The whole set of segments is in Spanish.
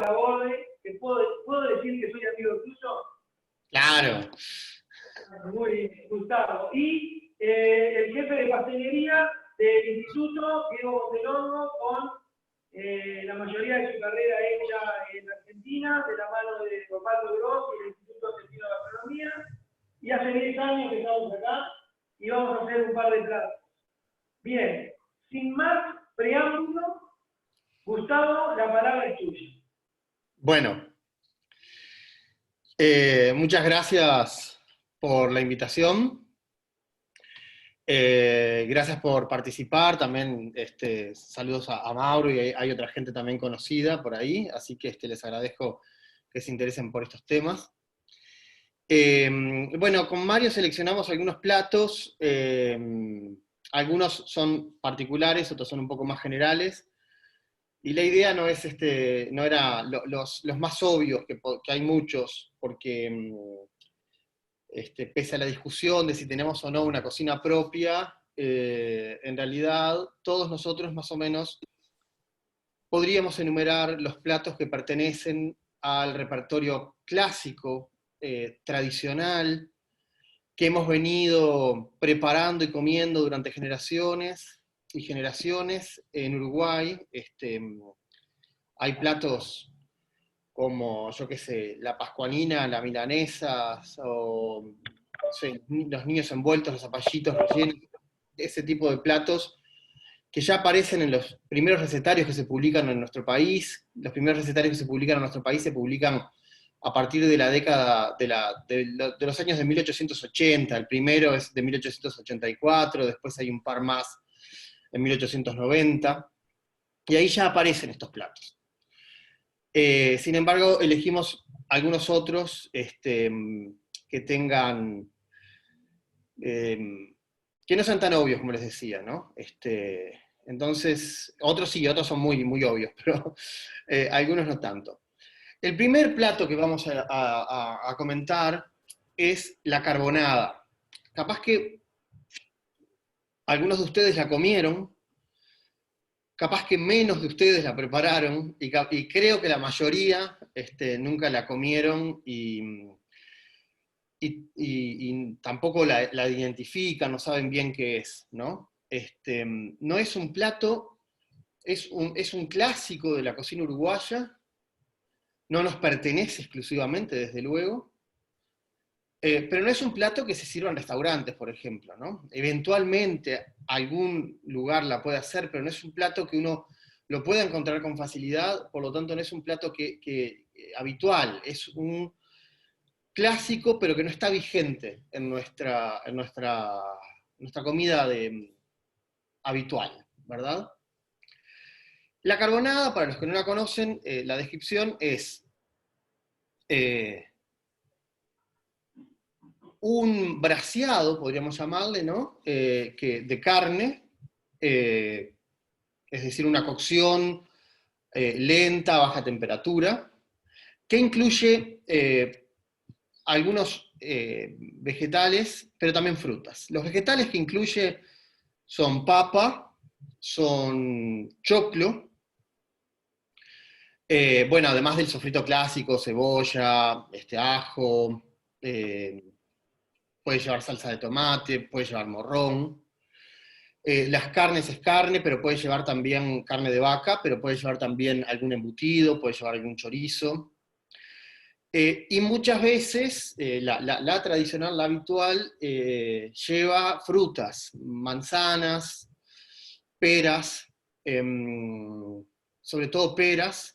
la borde, que ¿puedo decir que soy amigo tuyo? Claro. Muy bien, Gustavo. Y el jefe de pastelería del instituto, Diego Montelongo, con la mayoría de su carrera hecha en Argentina, de la mano de Osvaldo Gross y el Instituto Argentino de Gastronomía. Y hace 10 años que estamos acá y vamos a hacer un par de platos. Bien, sin más preámbulo, Gustavo, la palabra es tuya. Bueno, muchas gracias por la invitación. Gracias por participar, también saludos a Mauro, y hay otra gente también conocida por ahí, así que les agradezco que se interesen por estos temas. Bueno, con Mario seleccionamos algunos platos, algunos son particulares, otros son un poco más generales, y la idea no es no era los más obvios, que hay muchos, porque pese a la discusión de si tenemos o no una cocina propia, en realidad todos nosotros más o menos podríamos enumerar los platos que pertenecen al repertorio clásico, tradicional, que hemos venido preparando y comiendo durante generaciones y generaciones en Uruguay. Hay platos como, yo qué sé, la pascuanina, la milanesa, o no sé, los niños envueltos, los zapallitos rellenos, ese tipo de platos que ya aparecen en los primeros recetarios que se publican en nuestro país. Los primeros recetarios que se publican en nuestro país se publican a partir de la década de los años de 1880, el primero es de 1884, después hay un par más en 1890, y ahí ya aparecen estos platos. Sin embargo, elegimos algunos otros que tengan, que no sean tan obvios como les decía, ¿no? Entonces, otros sí, otros son muy, muy obvios, pero algunos no tanto. El primer plato que vamos a comentar es la carbonada. Capaz que algunos de ustedes la comieron, capaz que menos de ustedes la prepararon, y creo que la mayoría nunca la comieron y tampoco la identifican, no saben bien qué es, ¿no? No es un plato, es un clásico de la cocina uruguaya, no nos pertenece exclusivamente, desde luego, pero no es un plato que se sirva en restaurantes, por ejemplo, ¿no? Eventualmente algún lugar la puede hacer, pero no es un plato que uno lo pueda encontrar con facilidad, por lo tanto no es un plato habitual, es un clásico, pero que no está vigente en nuestra comida habitual, ¿verdad? La carbonada, para los que no la conocen, la descripción es un braseado, podríamos llamarle, ¿no? De carne, es decir, una cocción lenta, a baja temperatura, que incluye algunos vegetales, pero también frutas. Los vegetales que incluye son papa, son choclo, bueno, además del sofrito clásico, cebolla, ajo, puede llevar salsa de tomate, puede llevar morrón. Las carnes es carne, pero puede llevar también carne de vaca, pero puede llevar también algún embutido, puede llevar algún chorizo. Y muchas veces la tradicional, la habitual, lleva frutas, manzanas, peras, sobre todo peras,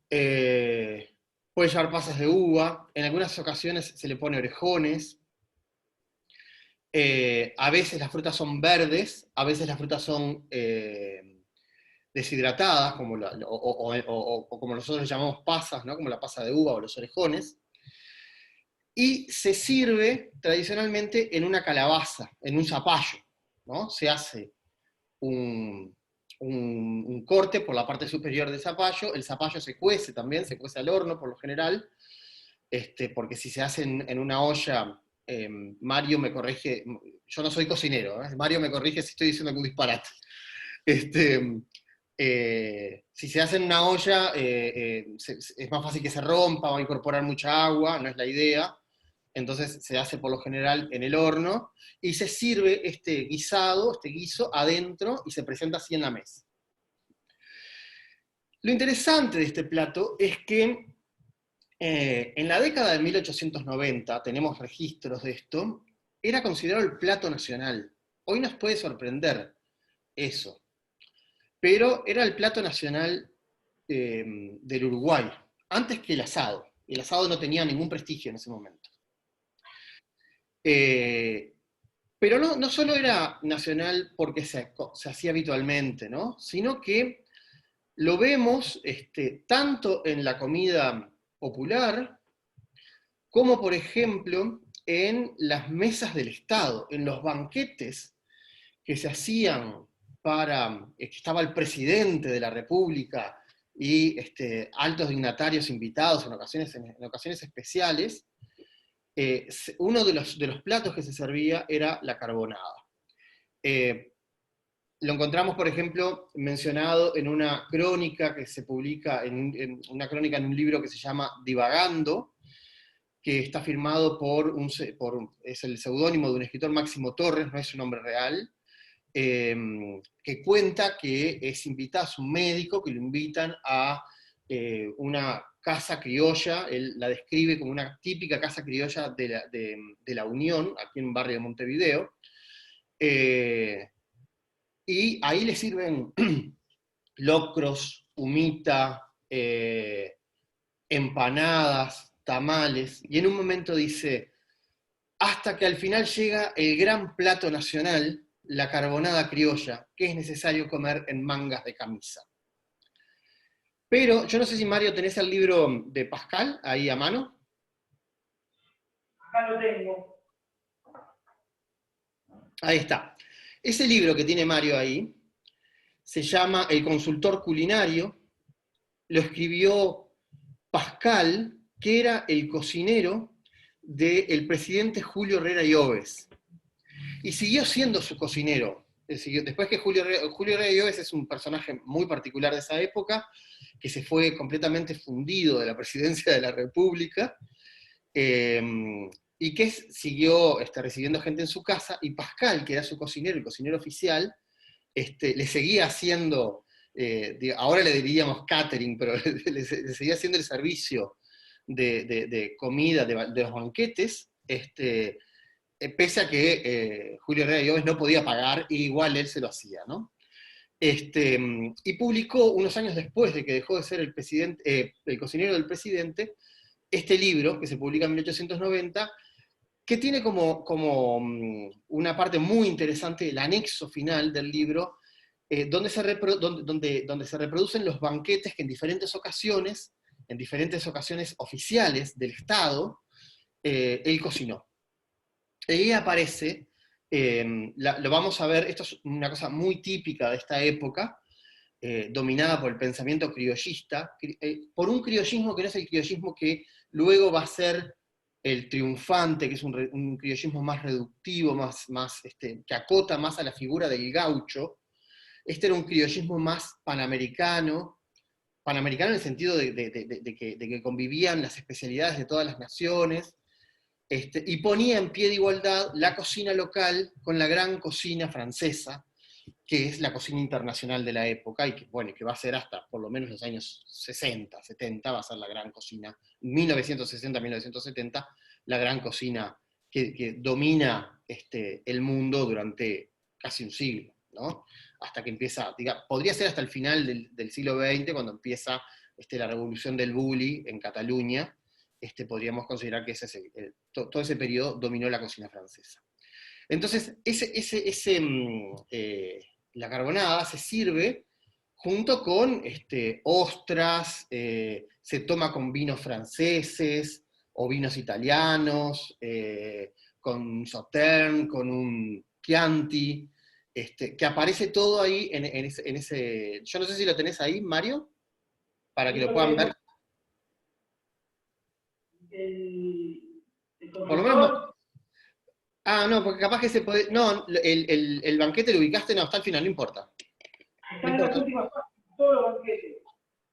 puede llevar pasas de uva, en algunas ocasiones se le pone orejones, a veces las frutas son verdes, a veces las frutas son deshidratadas, o como nosotros llamamos pasas, ¿no? Como la pasa de uva o los orejones, y se sirve tradicionalmente en una calabaza, en un zapallo, ¿no? Se hace un corte por la parte superior del zapallo, el zapallo se cuece también, se cuece al horno por lo general, porque si se hace en una olla, Mario me corrige, yo no soy cocinero, Mario me corrige si estoy diciendo algún disparate, Si se hace en una olla, es más fácil que se rompa, va a incorporar mucha agua, no es la idea. Entonces se hace por lo general en el horno, y se sirve este guisado, este guiso, adentro, y se presenta así en la mesa. Lo interesante de este plato es que en la década de 1890, tenemos registros de esto, era considerado el plato nacional. Hoy nos puede sorprender eso, pero era el plato nacional del Uruguay, antes que el asado. El asado no tenía ningún prestigio en ese momento. Pero no solo era nacional porque se hacía habitualmente, ¿no? Sino que lo vemos tanto en la comida popular, como por ejemplo en las mesas del Estado, en los banquetes que se hacían que estaba el presidente de la República y altos dignatarios invitados en ocasiones especiales. Uno de los platos que se servía era la carbonada. Lo encontramos, por ejemplo, mencionado en una crónica que se publica, en un libro que se llama Divagando, que está firmado es el seudónimo de un escritor, Máximo Torres, no es su nombre real, que cuenta que es invitado, es un médico, que lo invitan a una casa criolla. Él la describe como una típica casa criolla de la Unión, aquí en un barrio de Montevideo, y ahí le sirven locros, humita, empanadas, tamales, y en un momento dice, hasta que al final llega el gran plato nacional, la carbonada criolla, que es necesario comer en mangas de camisa. Pero yo no sé si, Mario, tenés el libro de Pascal ahí a mano. Acá lo tengo. Ahí está. Ese libro que tiene Mario ahí se llama El consultor culinario. Lo escribió Pascal, que era el cocinero del presidente Julio Herrera Llobes. Y siguió siendo su cocinero. Después que Julio Herrera Llobes es un personaje muy particular de esa época, que se fue completamente fundido de la presidencia de la República, y que siguió recibiendo gente en su casa, y Pascal, que era su cocinero, el cocinero oficial, le seguía haciendo, ahora le diríamos catering, pero le seguía haciendo el servicio de comida, de los banquetes, pese a que Julio Herrera Llobes no podía pagar, y igual él se lo hacía, ¿no? Y publicó, unos años después de que dejó de ser el cocinero del presidente, este libro, que se publica en 1890, que tiene como una parte muy interesante, el anexo final del libro, donde se reproducen los banquetes que en diferentes ocasiones oficiales del Estado, él cocinó. Y ahí aparece, lo vamos a ver, esto es una cosa muy típica de esta época, dominada por el pensamiento criollista, por un criollismo que no es el criollismo que luego va a ser el triunfante, que es un criollismo más reductivo, que acota más a la figura del gaucho. Este era un criollismo más panamericano en el sentido de que convivían las especialidades de todas las naciones, y ponía en pie de igualdad la cocina local con la gran cocina francesa, que es la cocina internacional de la época, y que va a ser hasta por lo menos los años 60, 70, va a ser la gran cocina, 1960, 1970, la gran cocina que domina el mundo durante casi un siglo, ¿no? Hasta que empieza, podría ser hasta el final del siglo XX, cuando empieza la revolución del Bulli en Cataluña. Podríamos considerar que todo ese periodo dominó la cocina francesa. Entonces, la carbonada se sirve junto con ostras, se toma con vinos franceses o vinos italianos, con un Sautern, con un Chianti, que aparece todo ahí en ese... Yo no sé si lo tenés ahí, Mario, para que lo puedan ver. Por lo menos... Ah, no, porque capaz que se puede... No, el banquete lo ubicaste, no, está al final, no importa. Está en las últimas páginas. todos los banquetes.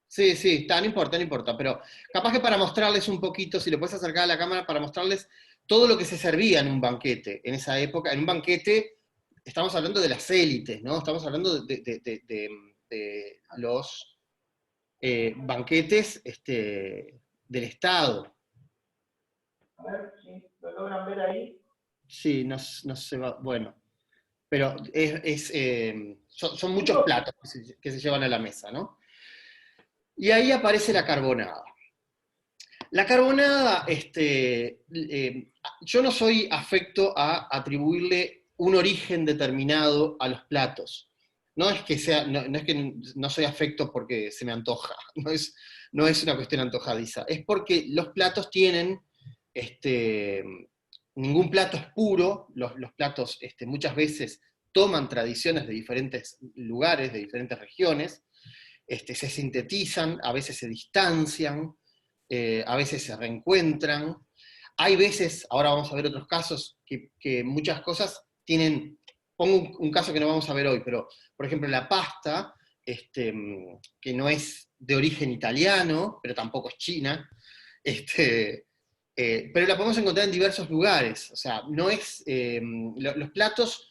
Sí, sí, no importa, no importa, pero capaz que para mostrarles un poquito, si lo puedes acercar a la cámara, para mostrarles todo lo que se servía en un banquete, en esa época. En un banquete, estamos hablando de las élites, ¿no? Estamos hablando de los banquetes del Estado. A ver si lo logran ver ahí. Sí, no se va, bueno, pero son muchos platos que se llevan a la mesa, ¿no? Y ahí aparece la carbonada. La carbonada, yo no soy afecto a atribuirle un origen determinado a los platos. No es que no soy afecto porque se me antoja, no es una cuestión antojadiza, es porque los platos tienen, ningún plato es puro, los platos muchas veces toman tradiciones de diferentes lugares, de diferentes regiones, se sintetizan, a veces se distancian, a veces se reencuentran. Hay veces, ahora vamos a ver otros casos, que muchas cosas tienen, pongo un caso que no vamos a ver hoy, pero por ejemplo la pasta, que no es de origen italiano, pero tampoco es china, pero la podemos encontrar en diversos lugares. O sea, no es, los platos,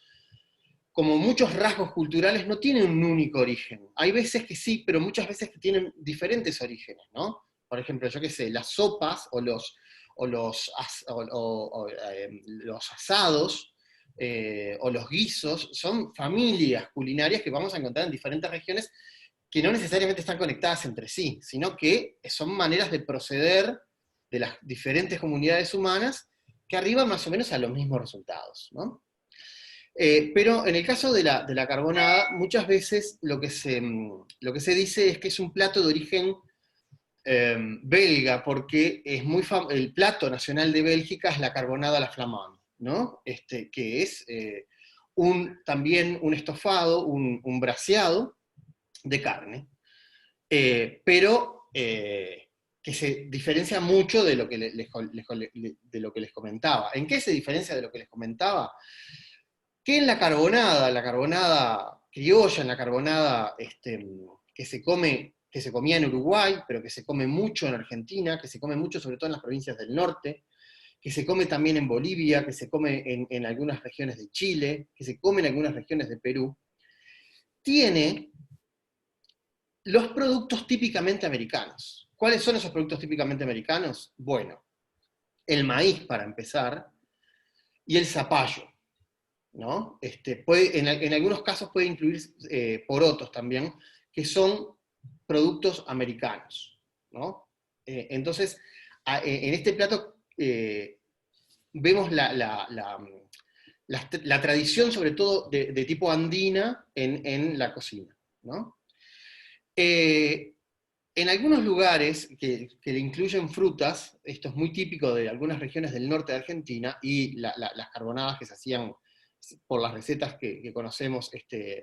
como muchos rasgos culturales, no tienen un único origen. Hay veces que sí, pero muchas veces que tienen diferentes orígenes, ¿no? Por ejemplo, yo qué sé, las sopas o los asados o los guisos son familias culinarias que vamos a encontrar en diferentes regiones que no necesariamente están conectadas entre sí, sino que son maneras de proceder de las diferentes comunidades humanas que arriban más o menos a los mismos resultados, ¿no? Pero en el caso de la carbonada, muchas veces lo que se dice es que es un plato de origen belga, porque es el plato nacional de Bélgica es la carbonada a la flamande, ¿no? Que es también un estofado, un braseado de carne, pero que se diferencia mucho de lo que de lo que les comentaba. ¿En qué se diferencia de lo que les comentaba? Que en la carbonada criolla, en la carbonada que se comía en Uruguay, pero que se come mucho en Argentina, que se come mucho sobre todo en las provincias del norte, que se come también en Bolivia, que se come en algunas regiones de Chile, que se come en algunas regiones de Perú, tiene los productos típicamente americanos. ¿Cuáles son esos productos típicamente americanos? Bueno, el maíz para empezar, y el zapallo, ¿no? En algunos casos puede incluir porotos también, que son productos americanos, ¿no? Entonces, en este plato vemos la tradición, sobre todo de tipo andina, en la cocina, ¿no? En algunos lugares que le incluyen frutas, esto es muy típico de algunas regiones del norte de Argentina, y las carbonadas que se hacían por las recetas que conocemos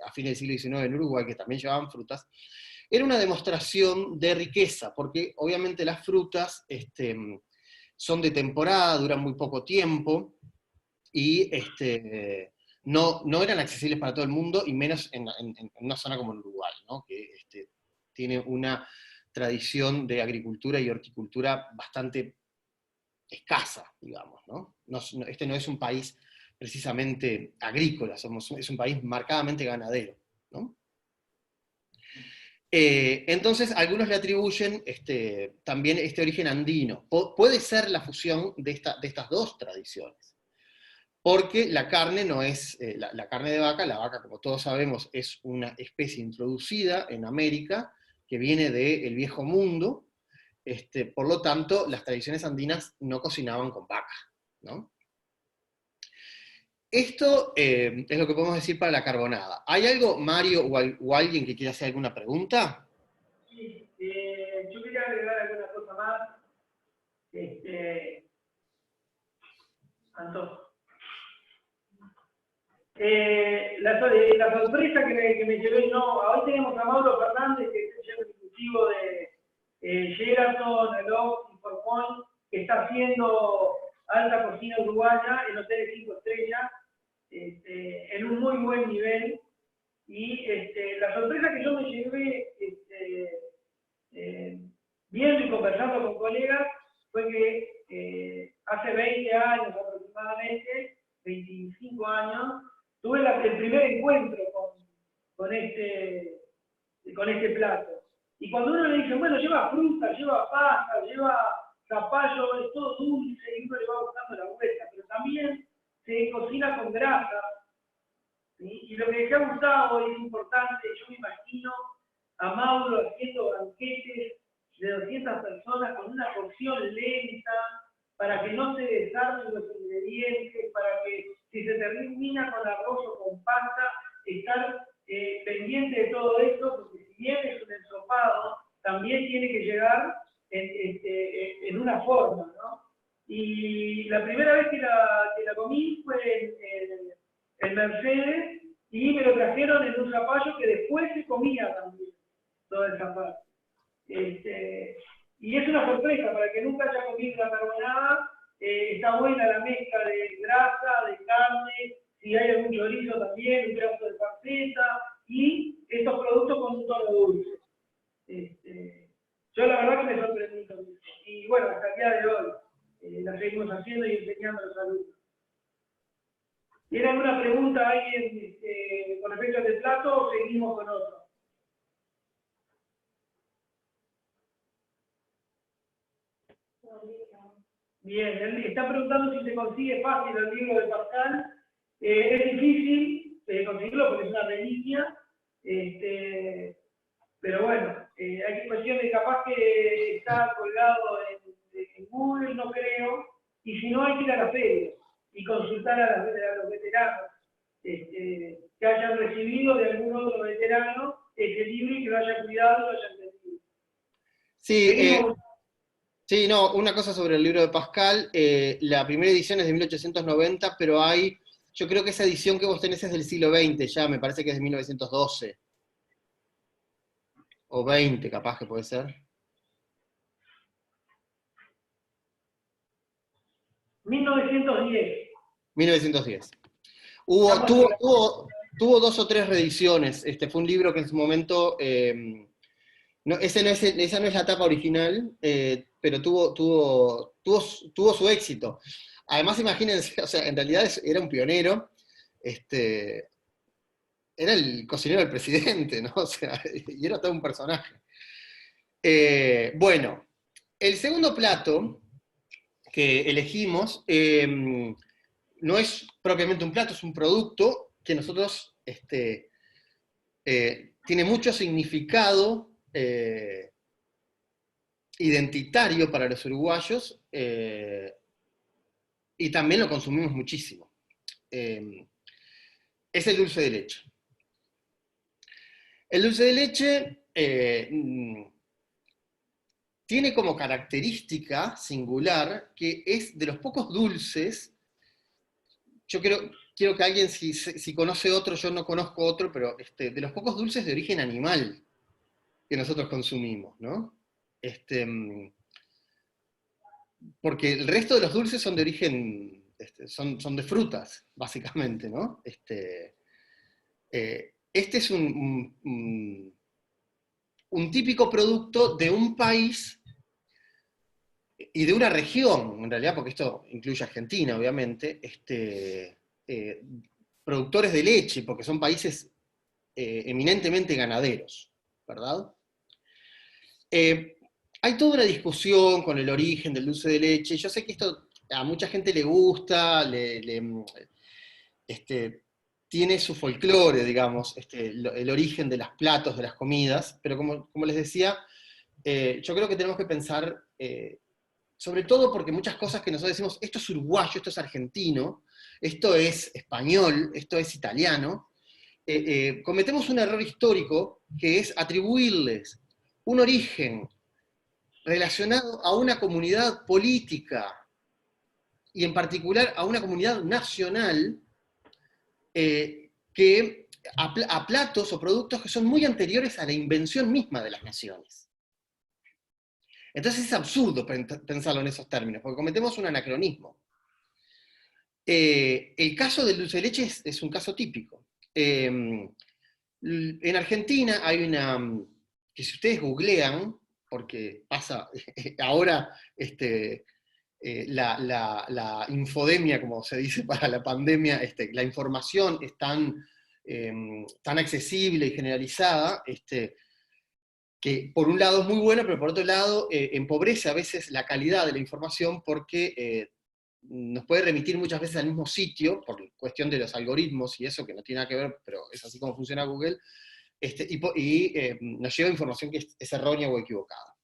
a fines del siglo XIX en Uruguay, que también llevaban frutas, era una demostración de riqueza, porque obviamente las frutas son de temporada, duran muy poco tiempo, y no eran accesibles para todo el mundo, y menos en una zona como en Uruguay, ¿no? Que tiene una tradición de agricultura y horticultura bastante escasa, digamos, ¿no? Este no es un país precisamente agrícola, es un país marcadamente ganadero, ¿no? Entonces, algunos le atribuyen también este origen andino. Puede ser la fusión de estas dos tradiciones, porque la carne no es, la carne de vaca, la vaca, como todos sabemos, es una especie introducida en América, que viene del viejo mundo, por lo tanto, las tradiciones andinas no cocinaban con vaca, ¿no? Esto es lo que podemos decir para la carbonada. ¿Hay algo, Mario, o alguien que quiera hacer alguna pregunta? Sí, yo quería agregar alguna cosa más. Antonio. La sorpresa que me llevé, no, hoy tenemos a Mauro Fernández, que es el chef ejecutivo de Sheraton, Aloft y Four Points, que está haciendo alta cocina uruguaya en hoteles 5 estrellas, en un muy buen nivel. Y la sorpresa que yo me llevé hablando con colegas, fue que hace 20 años aproximadamente, 25 años, tuve el primer encuentro con este plato. Y cuando uno le dice, bueno, lleva fruta, lleva pasa, lleva zapallo, es todo dulce, y uno le va buscando la vuelta, pero también se cocina con grasa. ¿Sí? Y lo que decía Gustavo es importante, yo me imagino a Mauro haciendo banquetes de 200 personas con una porción lenta, para que no se desarmen los ingredientes, para que si se termina con arroz o con pasta, estar pendiente de todo esto, porque si bien es un ensopado, también tiene que llegar en una forma, ¿no? Y la primera vez que la comí fue en Mercedes, y me lo trajeron en un zapallo que después se comía también, toda esa parte. Y es una sorpresa, para el que nunca haya comido una carbonada, está buena la mezcla de grasa, de carne, si hay algún chorizo también, un pedazo de panceta, y estos productos con un tono dulce. Yo la verdad que me sorprendí con eso. Y bueno, hasta el día de hoy la seguimos haciendo y enseñando a los alumnos. ¿Tiene alguna pregunta alguien con respecto a este plato o seguimos con otro? Bien, está preguntando si se consigue fácil el libro de Pascal. Es difícil conseguirlo porque es una reliquia, pero bueno, hay cuestiones de capaz que está colgado en Google, no creo, y si no hay que ir a la feria y consultar a los veteranos que hayan recibido de algún otro veterano ese libro y que lo hayan cuidado y lo hayan entendido. Sí, sí, no, una cosa sobre el libro de Pascal, la primera edición es de 1890, pero yo creo que esa edición que vos tenés es del siglo XX ya, me parece que es de 1912. O 20, capaz que puede ser. 1910. 1910. Tuvo 2 o 3 reediciones. Fue un libro que en su momento... esa no es la tapa original, pero tuvo su éxito. Además, imagínense, o sea, en realidad era un pionero, era el cocinero del presidente, ¿no? O sea, y era todo un personaje. Bueno, el segundo plato que elegimos no es propiamente un plato, es un producto que nosotros tiene mucho significado identitario para los uruguayos y también lo consumimos muchísimo. Es el dulce de leche. El dulce de leche tiene como característica singular que es de los pocos dulces. Yo quiero que alguien, si conoce otro, yo no conozco otro, pero de los pocos dulces de origen animal que nosotros consumimos, ¿no? Porque el resto de los dulces son de origen, son de frutas, básicamente, ¿no? Este es un típico producto de un país y de una región, en realidad, porque esto incluye Argentina, obviamente, productores de leche, porque son países eminentemente ganaderos, ¿verdad? Hay toda una discusión con el origen del dulce de leche. Yo sé que esto a mucha gente le gusta, tiene su folclore, digamos, el origen de los platos, de las comidas, pero como les decía, yo creo que tenemos que pensar, sobre todo porque muchas cosas que nosotros decimos, esto es uruguayo, esto es argentino, esto es español, esto es italiano, cometemos un error histórico que es atribuirles un origen relacionado a una comunidad política y en particular a una comunidad nacional a platos o productos que son muy anteriores a la invención misma de las naciones. Entonces es absurdo pensarlo en esos términos, porque cometemos un anacronismo. El caso del dulce de leche es un caso típico. En Argentina hay que si ustedes googlean, porque pasa, ahora la infodemia, como se dice para la pandemia, la información es tan accesible y generalizada, que por un lado es muy buena, pero por otro lado empobrece a veces la calidad de la información porque nos puede remitir muchas veces al mismo sitio, por cuestión de los algoritmos y eso, que no tiene nada que ver, pero es así como funciona Google, nos lleva información que es errónea o equivocada.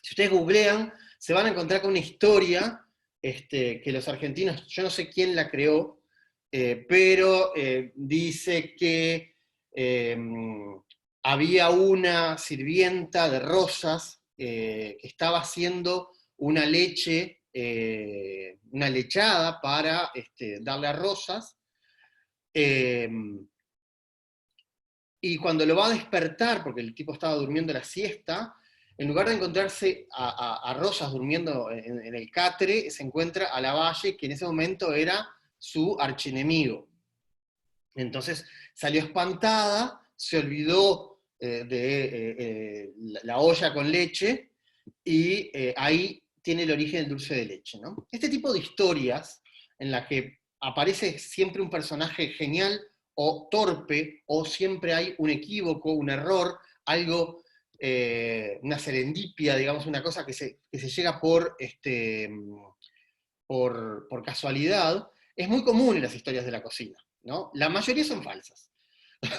Si ustedes googlean, se van a encontrar con una historia que los argentinos, yo no sé quién la creó, pero dice que había una sirvienta de Rosas que estaba haciendo una leche, una lechada para darle a Rosas, y cuando lo va a despertar, porque el tipo estaba durmiendo la siesta, en lugar de encontrarse a Rosas durmiendo en el catre, se encuentra a Lavalle, que en ese momento era su archienemigo. Entonces salió espantada, se olvidó de la olla con leche, y ahí tiene el origen del dulce de leche, ¿no? Este tipo de historias, en la que aparece siempre un personaje genial o torpe, o siempre hay un equívoco, un error, algo, una serendipia, digamos, una cosa que se llega por casualidad, es muy común en las historias de la cocina, ¿no? La mayoría son falsas.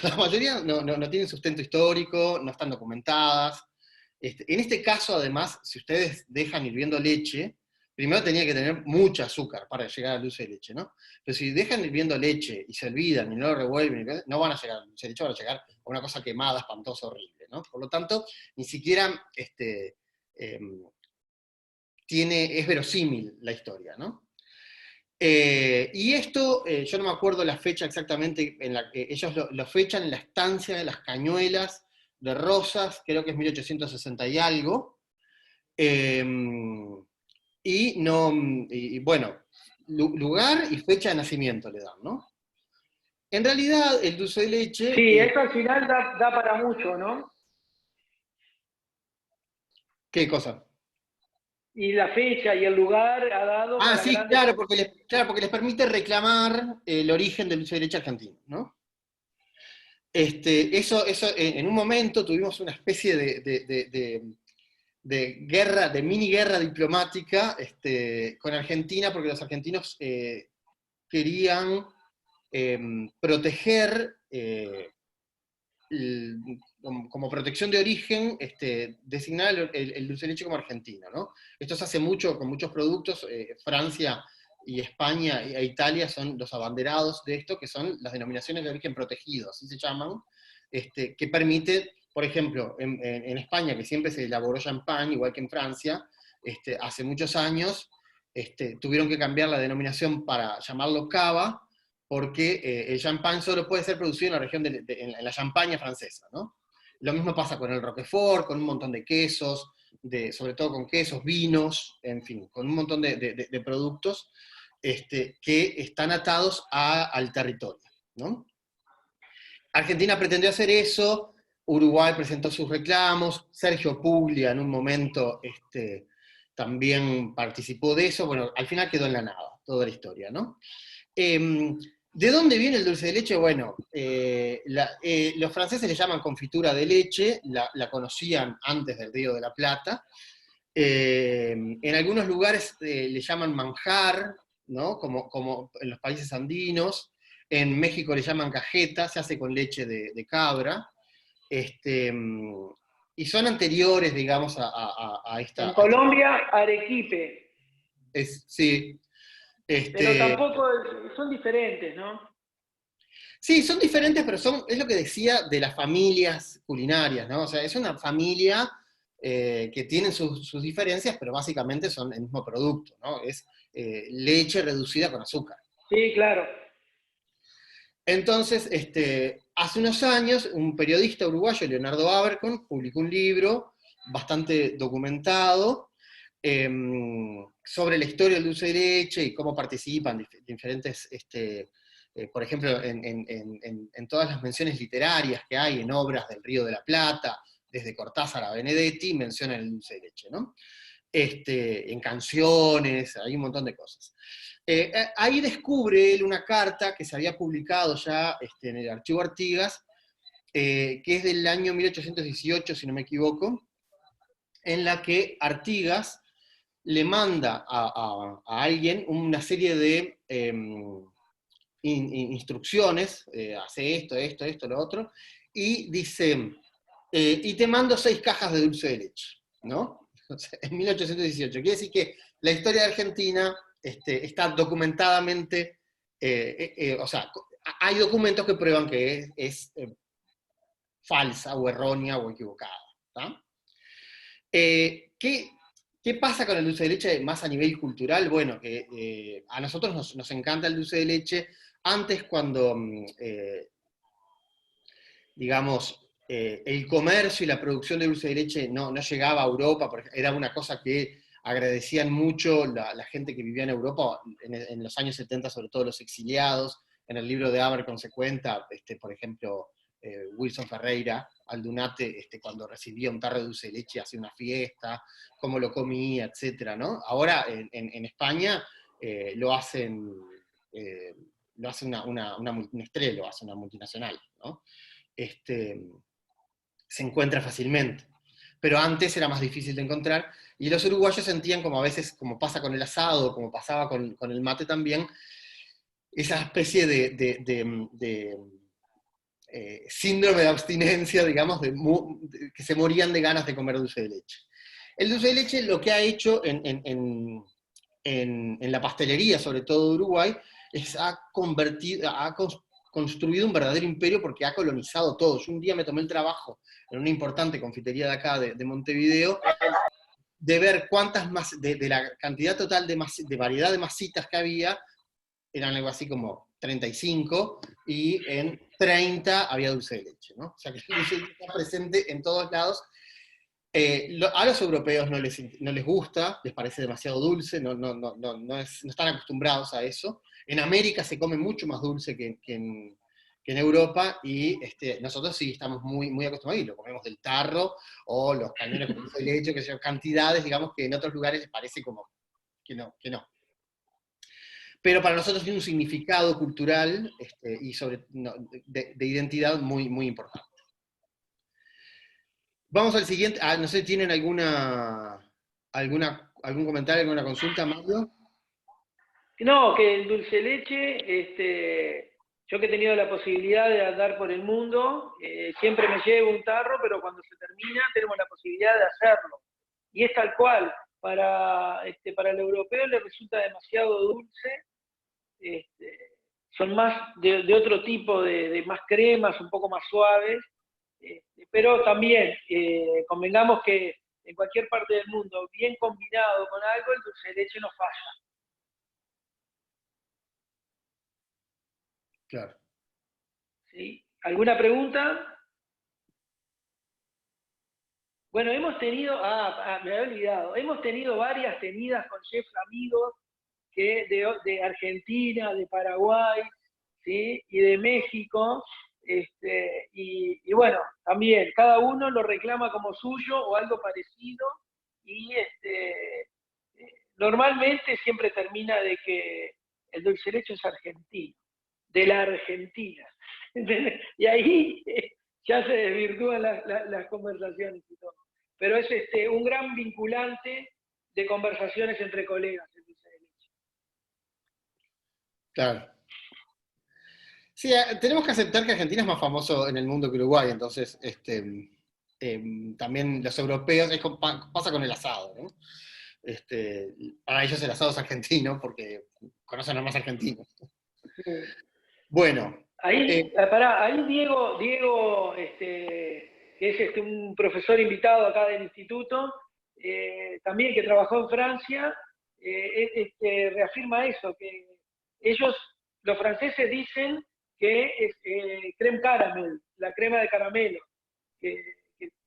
La mayoría no tienen sustento histórico, no están documentadas. En este caso, además, si ustedes dejan hirviendo leche, primero tenía que tener mucho azúcar para llegar al dulce de leche, ¿no? Pero si dejan hirviendo leche y se olvidan y no lo revuelven, no van a llegar al dulce de leche, van a llegar a una cosa quemada, espantosa, horrible, ¿no? Por lo tanto, ni siquiera es verosímil la historia, ¿no? Y esto, yo no me acuerdo la fecha exactamente en la que ellos lo fechan en la estancia de las Cañuelas de Rosas, creo que es 1860 y algo. Eh, y bueno, lugar y fecha de nacimiento le dan, ¿no? En realidad, el dulce de leche... Sí, eso al final da para mucho, ¿no? ¿Qué cosa? Y la fecha y el lugar ha dado Ah, para sí, grandes... claro, porque les permite reclamar el origen del dulce de leche argentino, ¿no? Eso, en un momento tuvimos una especie de guerra, de mini guerra diplomática con Argentina, porque los argentinos querían proteger, como protección de origen, designar el dulce de leche como argentino, ¿no? Esto se hace mucho con muchos productos. Francia y España e Italia son los abanderados de esto, que son las denominaciones de origen protegido, así se llaman, que permite, por ejemplo, en España, que siempre se elaboró champán, igual que en Francia, hace muchos años tuvieron que cambiar la denominación para llamarlo cava, porque el champán solo puede ser producido en la región en la Champaña francesa, ¿no? Lo mismo pasa con el Roquefort, con un montón de quesos, sobre todo con quesos, vinos, en fin, con un montón de productos que están atados al territorio, ¿no? Argentina pretendió hacer eso, Uruguay presentó sus reclamos, Sergio Puglia en un momento también participó de eso. Bueno, al final quedó en la nada toda la historia, ¿no? ¿De dónde viene el dulce de leche? Bueno, los franceses le llaman confitura de leche, la conocían antes del Río de la Plata. En algunos lugares le llaman manjar, ¿no? Como en los países andinos. En México le llaman cajeta, se hace con leche de cabra. Y son anteriores, digamos, a En esta... Colombia, arequipe. Sí. Pero tampoco son diferentes, ¿no? Sí, son diferentes, pero es lo que decía de las familias culinarias, ¿no? O sea, es una familia que tienen sus diferencias, pero básicamente son el mismo producto, ¿no? Es leche reducida con azúcar. Sí, claro. Entonces, hace unos años, un periodista uruguayo, Leonardo Abercon, publicó un libro bastante documentado sobre la historia del dulce de leche y cómo participan diferentes, por ejemplo, en todas las menciones literarias que hay en obras del Río de la Plata, desde Cortázar a Benedetti, mencionan el dulce de leche, ¿no? En canciones, hay un montón de cosas. Ahí descubre él una carta que se había publicado ya en el Archivo Artigas, que es del año 1818, si no me equivoco, en la que Artigas le manda a alguien una serie de instrucciones, hace esto, lo otro, y dice, y te mando 6 cajas de dulce de leche, ¿no? En 1818. Quiere decir que la historia de Argentina está documentadamente, o sea, hay documentos que prueban que es falsa o errónea o equivocada. ¿Tá? ¿Qué pasa con el dulce de leche más a nivel cultural? Bueno, que a nosotros nos encanta el dulce de leche. Antes, cuando, digamos, el comercio y la producción de dulce de leche no llegaba a Europa, porque era una cosa que agradecían mucho la gente que vivía en Europa en los años 70, sobre todo los exiliados. En el libro de Abercrombie se cuenta, por ejemplo, Wilson Ferreira, Aldunate, cuando recibía un tarro de dulce de leche, hacía una fiesta, cómo lo comía, etc., ¿no? Ahora en España lo hacen, una estrella, lo hace una multinacional, ¿no? Se encuentra fácilmente. Pero antes era más difícil de encontrar, y los uruguayos sentían, como a veces, como pasa con el asado, como pasaba con el mate también, esa especie de síndrome de abstinencia, digamos, que se morían de ganas de comer dulce de leche. El dulce de leche lo que ha hecho en la pastelería, sobre todo de Uruguay, es ha construido un verdadero imperio porque ha colonizado todo. Yo un día me tomé el trabajo en una importante confitería de acá, de Montevideo, de ver cuántas más, de la cantidad total de variedad de masitas que había, eran algo así como 35, y en 30 había dulce de leche, ¿no? O sea que el dulce de leche está presente en todos lados. A los europeos no les gusta, les parece demasiado dulce, no están acostumbrados a eso. En América se come mucho más dulce que en Europa, y nosotros sí estamos muy, muy acostumbrados, y lo comemos del tarro, o los cañones con dulce de leche, que son cantidades, digamos, que en otros lugares les parece como que no. Pero para nosotros tiene un significado cultural y de identidad muy, muy importante. Vamos al siguiente. No sé, ¿tienen algún comentario, alguna consulta, Mario? No, que el dulce de leche, yo que he tenido la posibilidad de andar por el mundo, siempre me llevo un tarro, pero cuando se termina tenemos la posibilidad de hacerlo. Y es tal cual, para el europeo le resulta demasiado dulce, son más de otro tipo, de más cremas, un poco más suaves, pero también convengamos que en cualquier parte del mundo, bien combinado con algo, el dulce de leche no falla. Claro. ¿Sí? ¿Alguna pregunta? Bueno, hemos tenido, me había olvidado, hemos tenido varias tenidas con chefs amigos que de Argentina, de Paraguay, ¿sí? Y de México, y bueno, también cada uno lo reclama como suyo o algo parecido, y normalmente siempre termina de que el dulce de leche es argentino, de la Argentina. ¿Entendés? Y ahí ya se desvirtúan las conversaciones y todo. Pero es un gran vinculante de conversaciones entre colegas el dulce de leche. Claro. Sí, tenemos que aceptar que Argentina es más famoso en el mundo que Uruguay, entonces también los europeos, pasa con el asado, ¿no? Para ellos el asado es argentino porque conocen a más argentinos. Sí. Bueno. Ahí Diego, que es un profesor invitado acá del instituto, también que trabajó en Francia, reafirma eso, que ellos, los franceses dicen que es creme caramel, la crema de caramelo, que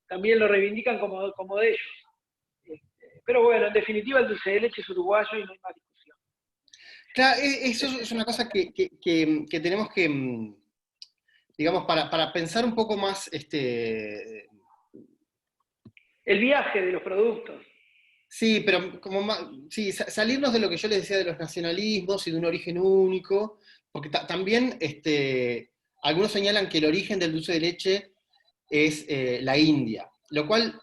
también lo reivindican como de ellos. Pero bueno, en definitiva el dulce de leche es uruguayo y no hay más discusión. Claro, eso es una cosa que tenemos que, digamos, para pensar un poco más el viaje de los productos. Sí, pero sí, salirnos de lo que yo les decía de los nacionalismos y de un origen único, porque también algunos señalan que el origen del dulce de leche es la India, lo cual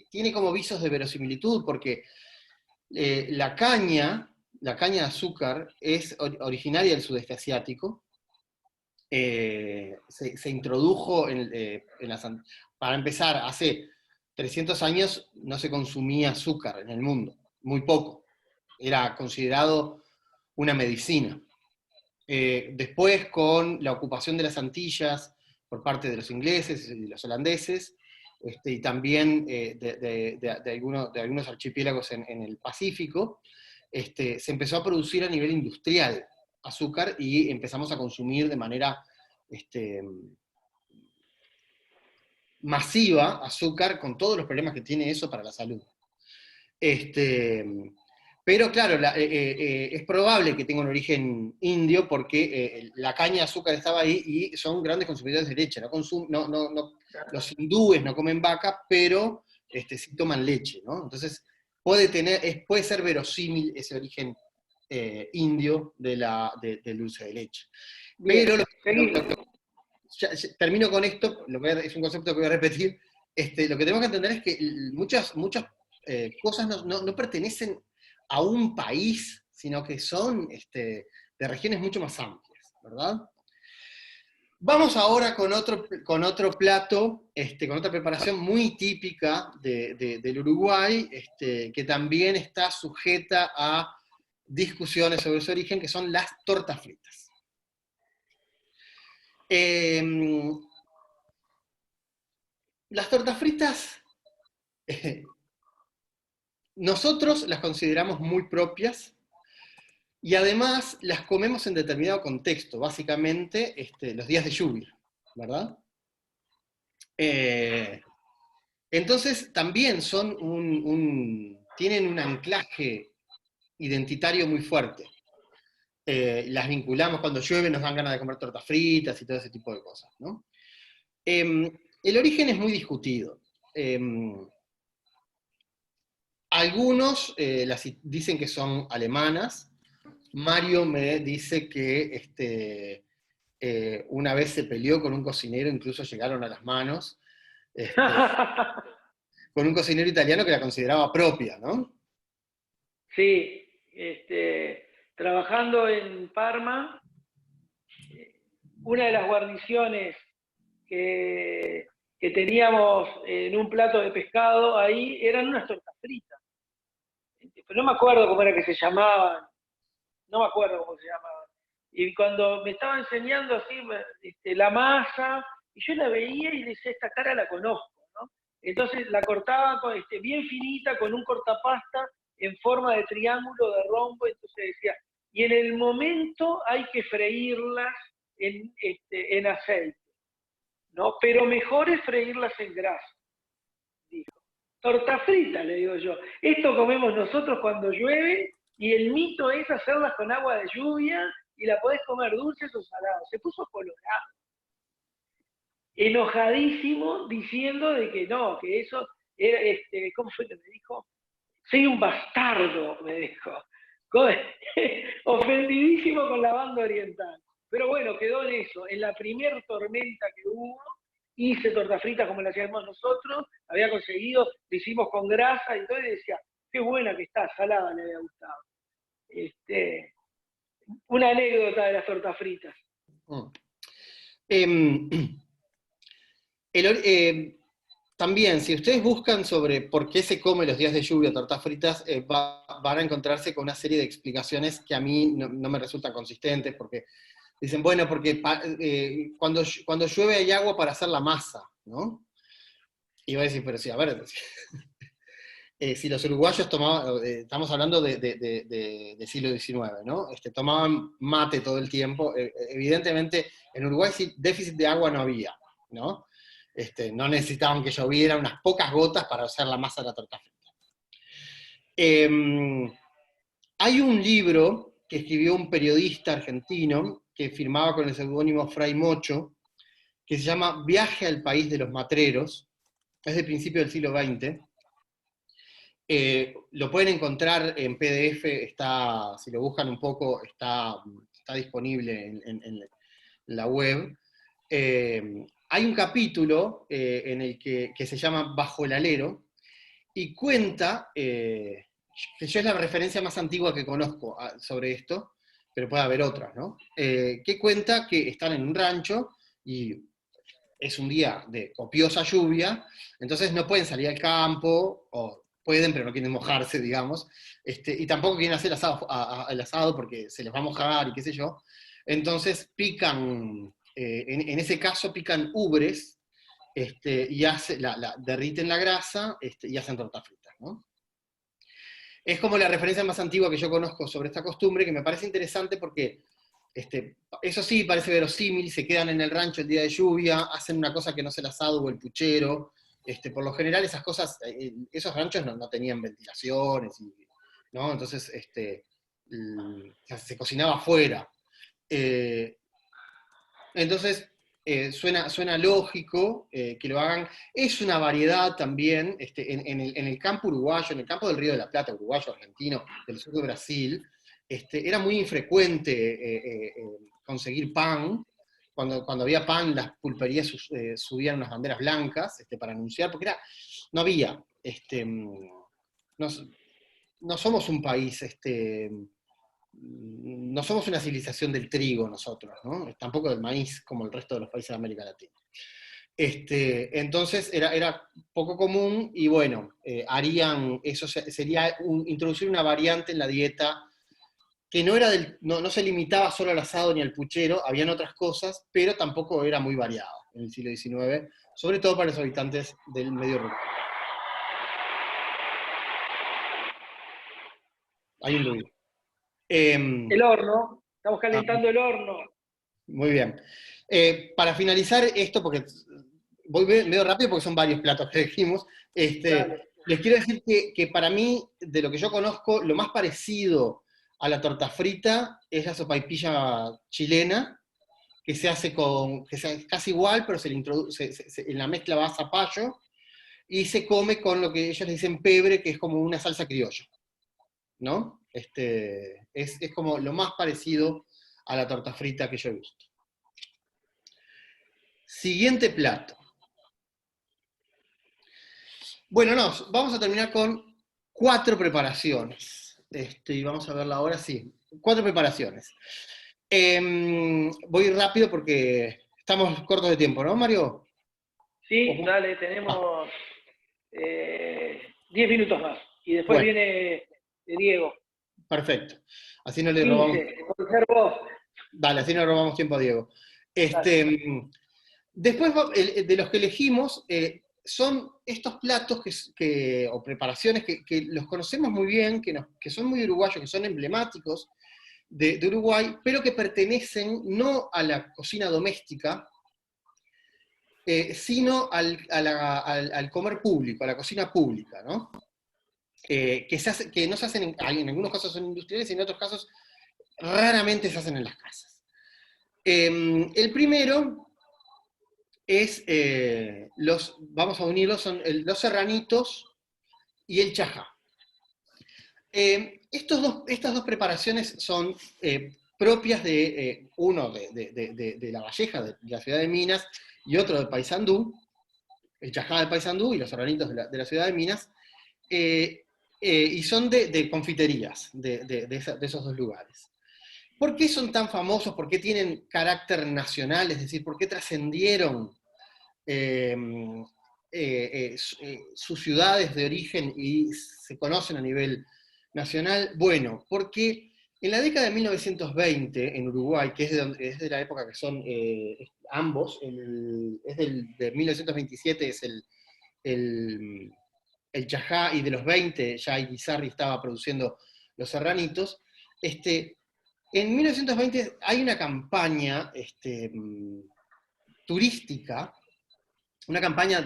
tiene como visos de verosimilitud, porque la caña de azúcar es originaria del sudeste asiático, se introdujo para empezar, hace 300 años no se consumía azúcar en el mundo, muy poco, era considerado una medicina. Después, con la ocupación de las Antillas por parte de los ingleses y los holandeses, y también de algunos archipiélagos en el Pacífico, se empezó a producir a nivel industrial azúcar y empezamos a consumir de manera masiva azúcar, con todos los problemas que tiene eso para la salud. Pero claro, es probable que tenga un origen indio porque la caña de azúcar estaba ahí y son grandes consumidores de leche. Los hindúes no comen vaca, pero sí toman leche, ¿no? Entonces puede ser verosímil ese origen indio del dulce de leche. Bien, Pero seguimos. ya termino con esto, es un concepto que voy a repetir. Lo que tenemos que entender es que muchas cosas no pertenecen a un país, sino que son de regiones mucho más amplias, ¿verdad? Vamos ahora con otro plato, con otra preparación muy típica del Uruguay, que también está sujeta a discusiones sobre su origen, que son las tortas fritas. Las tortas fritas, nosotros las consideramos muy propias, y además las comemos en determinado contexto, básicamente los días de lluvia, ¿verdad? Entonces también tienen un anclaje identitario muy fuerte. Las vinculamos cuando llueve, nos dan ganas de comer tortas fritas y todo ese tipo de cosas, ¿no? El origen es muy discutido. Algunos dicen que son alemanas. Mario me dice que una vez se peleó con un cocinero, incluso llegaron a las manos, con un cocinero italiano que la consideraba propia, ¿no? Sí, trabajando en Parma, una de las guarniciones que teníamos en un plato de pescado ahí eran unas tortas fritas. Pero no me acuerdo cómo era que se llamaban, no me acuerdo cómo se llamaban. Y cuando me estaba enseñando así la masa, y yo la veía y decía, esta cara la conozco, ¿no? Entonces la cortaba bien finita con un cortapasta en forma de triángulo, de rombo, entonces decía, y en el momento hay que freírlas en aceite, ¿no? Pero mejor es freírlas en grasa, dijo. Torta frita, le digo yo. Esto comemos nosotros cuando llueve, y el mito es hacerlas con agua de lluvia, y la podés comer dulces o salados. Se puso colorado, enojadísimo, diciendo de que no, que eso era, ¿cómo fue que me dijo? Soy un bastardo, me dijo. Ofendidísimo con la banda oriental. Pero bueno, quedó en eso. En la primer tormenta que hubo, hice torta frita como la hacíamos nosotros, había conseguido, lo hicimos con grasa y todo, y decía, qué buena que está, salada le había gustado. Una anécdota de las tortas fritas. También, si ustedes buscan sobre por qué se come los días de lluvia tortas fritas, van a encontrarse con una serie de explicaciones que a mí no me resultan consistentes, porque dicen, bueno, porque cuando llueve hay agua para hacer la masa, ¿no? Y va a decir, pero sí, a ver, si los uruguayos tomaban, estamos hablando de siglo XIX, ¿no? Tomaban mate todo el tiempo, evidentemente en Uruguay sí, déficit de agua no había, ¿no? No necesitaban que lloviera, unas pocas gotas para hacer la masa de la torta frita. Hay un libro que escribió un periodista argentino que firmaba con el seudónimo Fray Mocho, que se llama Viaje al país de los matreros, es del principio del siglo XX. Lo pueden encontrar en PDF, si lo buscan un poco, está disponible en la web. Hay un capítulo en el que se llama Bajo el alero, y cuenta, que yo es la referencia más antigua que conozco sobre esto, pero puede haber otras, ¿no? Que cuenta que están en un rancho y es un día de copiosa lluvia, entonces no pueden salir al campo, o pueden, pero no quieren mojarse, digamos, y tampoco quieren hacer el asado porque se les va a mojar y qué sé yo. Entonces pican, en ese caso pican ubres, y derriten la grasa, y hacen tortas fritas, ¿no? Es como la referencia más antigua que yo conozco sobre esta costumbre, que me parece interesante porque, eso sí, parece verosímil, se quedan en el rancho el día de lluvia, hacen una cosa que no es el asado o el puchero. Por lo general esas cosas, esos ranchos no tenían ventilaciones, ¿no? Entonces, se cocinaba afuera. Eh, entonces, suena lógico, que lo hagan. Es una variedad también, en el campo uruguayo, en el campo del Río de la Plata, uruguayo, argentino, del sur de Brasil, era muy infrecuente conseguir pan. Cuando había pan, las pulperías subían unas banderas blancas, para anunciar, porque no había, no, no somos un país, no somos una civilización del trigo nosotros, ¿no? Tampoco del maíz como el resto de los países de América Latina. Entonces era poco común, y bueno, harían, eso sería introducir una variante en la dieta que no se limitaba solo al asado ni al puchero, habían otras cosas, pero tampoco era muy variado en el siglo XIX, sobre todo para los habitantes del medio rural. Hay un ruido. El horno, estamos calentando el horno. Muy bien. Para finalizar esto, porque voy medio rápido porque son varios platos que elegimos, les quiero decir que para mí, de lo que yo conozco, lo más parecido a la torta frita es la sopaipilla chilena, que se hace que es casi igual, pero se le introduce, en la mezcla va zapallo, y se come con lo que ellos le dicen pebre, que es como una salsa criolla, ¿no? Es como lo más parecido a la torta frita que yo he visto. Siguiente plato. Bueno, vamos a terminar con 4 preparaciones. Y vamos a verla ahora, sí. 4 preparaciones. Voy rápido porque estamos cortos de tiempo, ¿no, Mario? Sí, dale, tenemos 10 minutos más. Y después Bueno, viene Diego. perfecto. Así no le 15, robamos. por ser vos. Dale, así no le robamos tiempo a Diego. Después, de los que elegimos, son estos platos o preparaciones que los conocemos muy bien, que son muy uruguayos, que son emblemáticos de Uruguay, pero que pertenecen no a la cocina doméstica, sino al comer público, a la cocina pública, ¿no? Que no se hacen, en algunos casos son industriales y en otros casos raramente se hacen en las casas. El primero es, vamos a unirlos, son los serranitos y el chajá. Estas dos preparaciones son propias de uno de La Valleja, de la ciudad de Minas, y otro de Paysandú, el chajá de Paysandú y los serranitos de la ciudad de Minas, y son de confiterías de esos dos lugares. ¿Por qué son tan famosos? ¿Por qué tienen carácter nacional? Es decir, ¿por qué trascendieron sus ciudades de origen y se conocen a nivel nacional? Bueno, porque en la década de 1920 en Uruguay, que es de la época que son ambos, de 1927 es el chajá, y de los 20 ya Irizarry estaba produciendo los serranitos. En 1920 hay una campaña turística, una campaña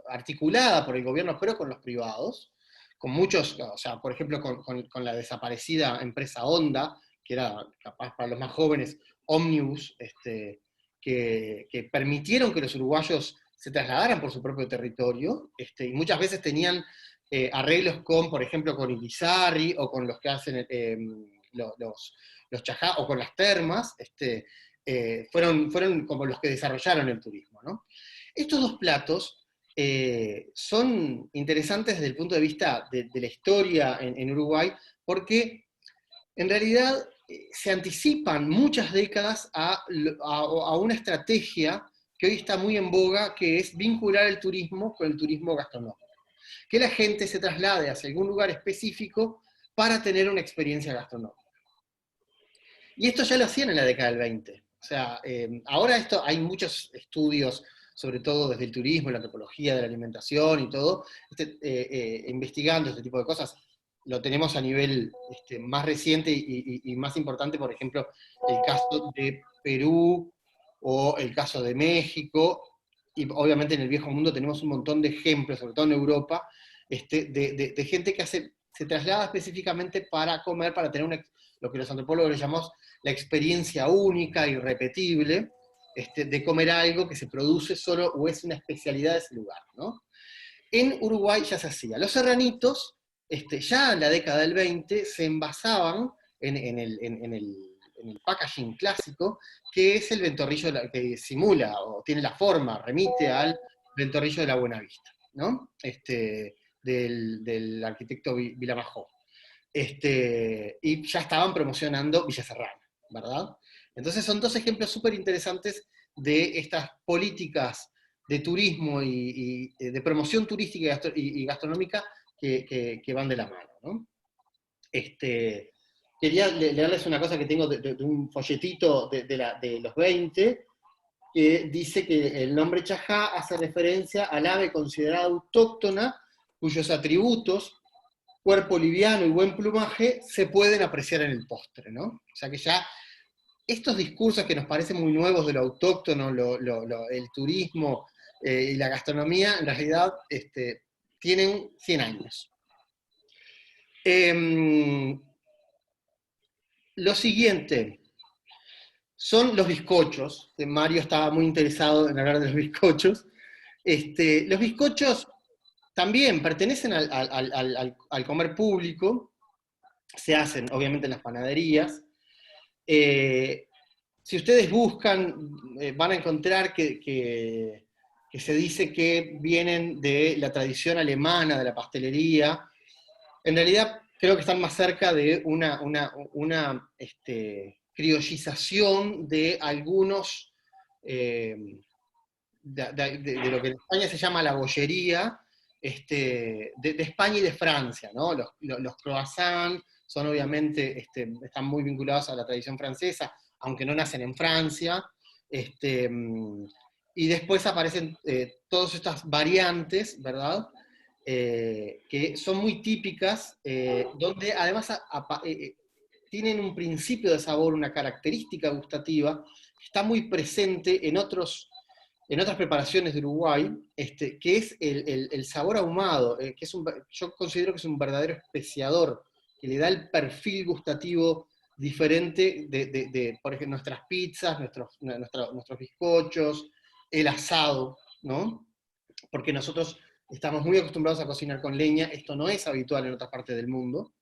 articulada por el gobierno, pero con los privados, con muchos, o sea, por ejemplo, con la desaparecida empresa Honda, que era, capaz para los más jóvenes, Omnibus, que permitieron que los uruguayos se trasladaran por su propio territorio, y muchas veces tenían arreglos con, por ejemplo, con Irizarry, o con los que hacen los chajá, o con las termas, fueron como los que desarrollaron el turismo, ¿no? Estos dos platos son interesantes desde el punto de vista de la historia en Uruguay, porque en realidad se anticipan muchas décadas a una estrategia que hoy está muy en boga, que es vincular el turismo con el turismo gastronómico. Que la gente se traslade hacia algún lugar específico para tener una experiencia gastronómica. Y esto ya lo hacían en la década del 20. O sea, ahora hay muchos estudios, sobre todo desde el turismo, la antropología de la alimentación y todo, investigando este tipo de cosas. Lo tenemos a nivel más reciente y más importante, por ejemplo, el caso de Perú o el caso de México, y obviamente en el viejo mundo tenemos un montón de ejemplos, sobre todo en Europa, de gente que se traslada específicamente para comer, para tener lo que los antropólogos le llamamos la experiencia única, irrepetible, de comer algo que se produce solo o es una especialidad de ese lugar, ¿no? En Uruguay ya se hacía. Los serranitos, ya en la década del 20, se envasaban en el packaging clásico, que es el ventorrillo que simula o tiene la forma, remite al ventorrillo de la Buenavista, ¿no? Del arquitecto Vilamajó. Y ya estaban promocionando Villa Serrana, ¿verdad? Entonces son dos ejemplos súper interesantes de estas políticas de turismo y de promoción turística y gastronómica que van de la mano, ¿no? Quería leerles una cosa que tengo de un folletito de los 20, que dice que el nombre chajá hace referencia al ave considerada autóctona, cuyos atributos, cuerpo liviano y buen plumaje, se pueden apreciar en el postre, ¿no? O sea que ya estos discursos que nos parecen muy nuevos de lo autóctono, el turismo y la gastronomía, en realidad tienen 100 años. Lo siguiente son los bizcochos, que Mario estaba muy interesado en hablar de los bizcochos. Los bizcochos también pertenecen al comer público, se hacen obviamente en las panaderías. Si ustedes buscan, van a encontrar que se dice que vienen de la tradición alemana, de la pastelería. En realidad creo que están más cerca de una criollización de algunos, de lo que en España se llama la bollería, de España y de Francia, ¿no? Los croissants son obviamente, están muy vinculados a la tradición francesa, aunque no nacen en Francia, y después aparecen todas estas variantes, ¿verdad? Que son muy típicas, donde además tienen un principio de sabor, una característica gustativa, que está muy presente en otras preparaciones de Uruguay, que es el sabor ahumado, que yo considero que es un verdadero especiador, que le da el perfil gustativo diferente de por ejemplo, nuestras pizzas, nuestros bizcochos, el asado, ¿no? Porque nosotros estamos muy acostumbrados a cocinar con leña, esto no es habitual en otras partes del mundo,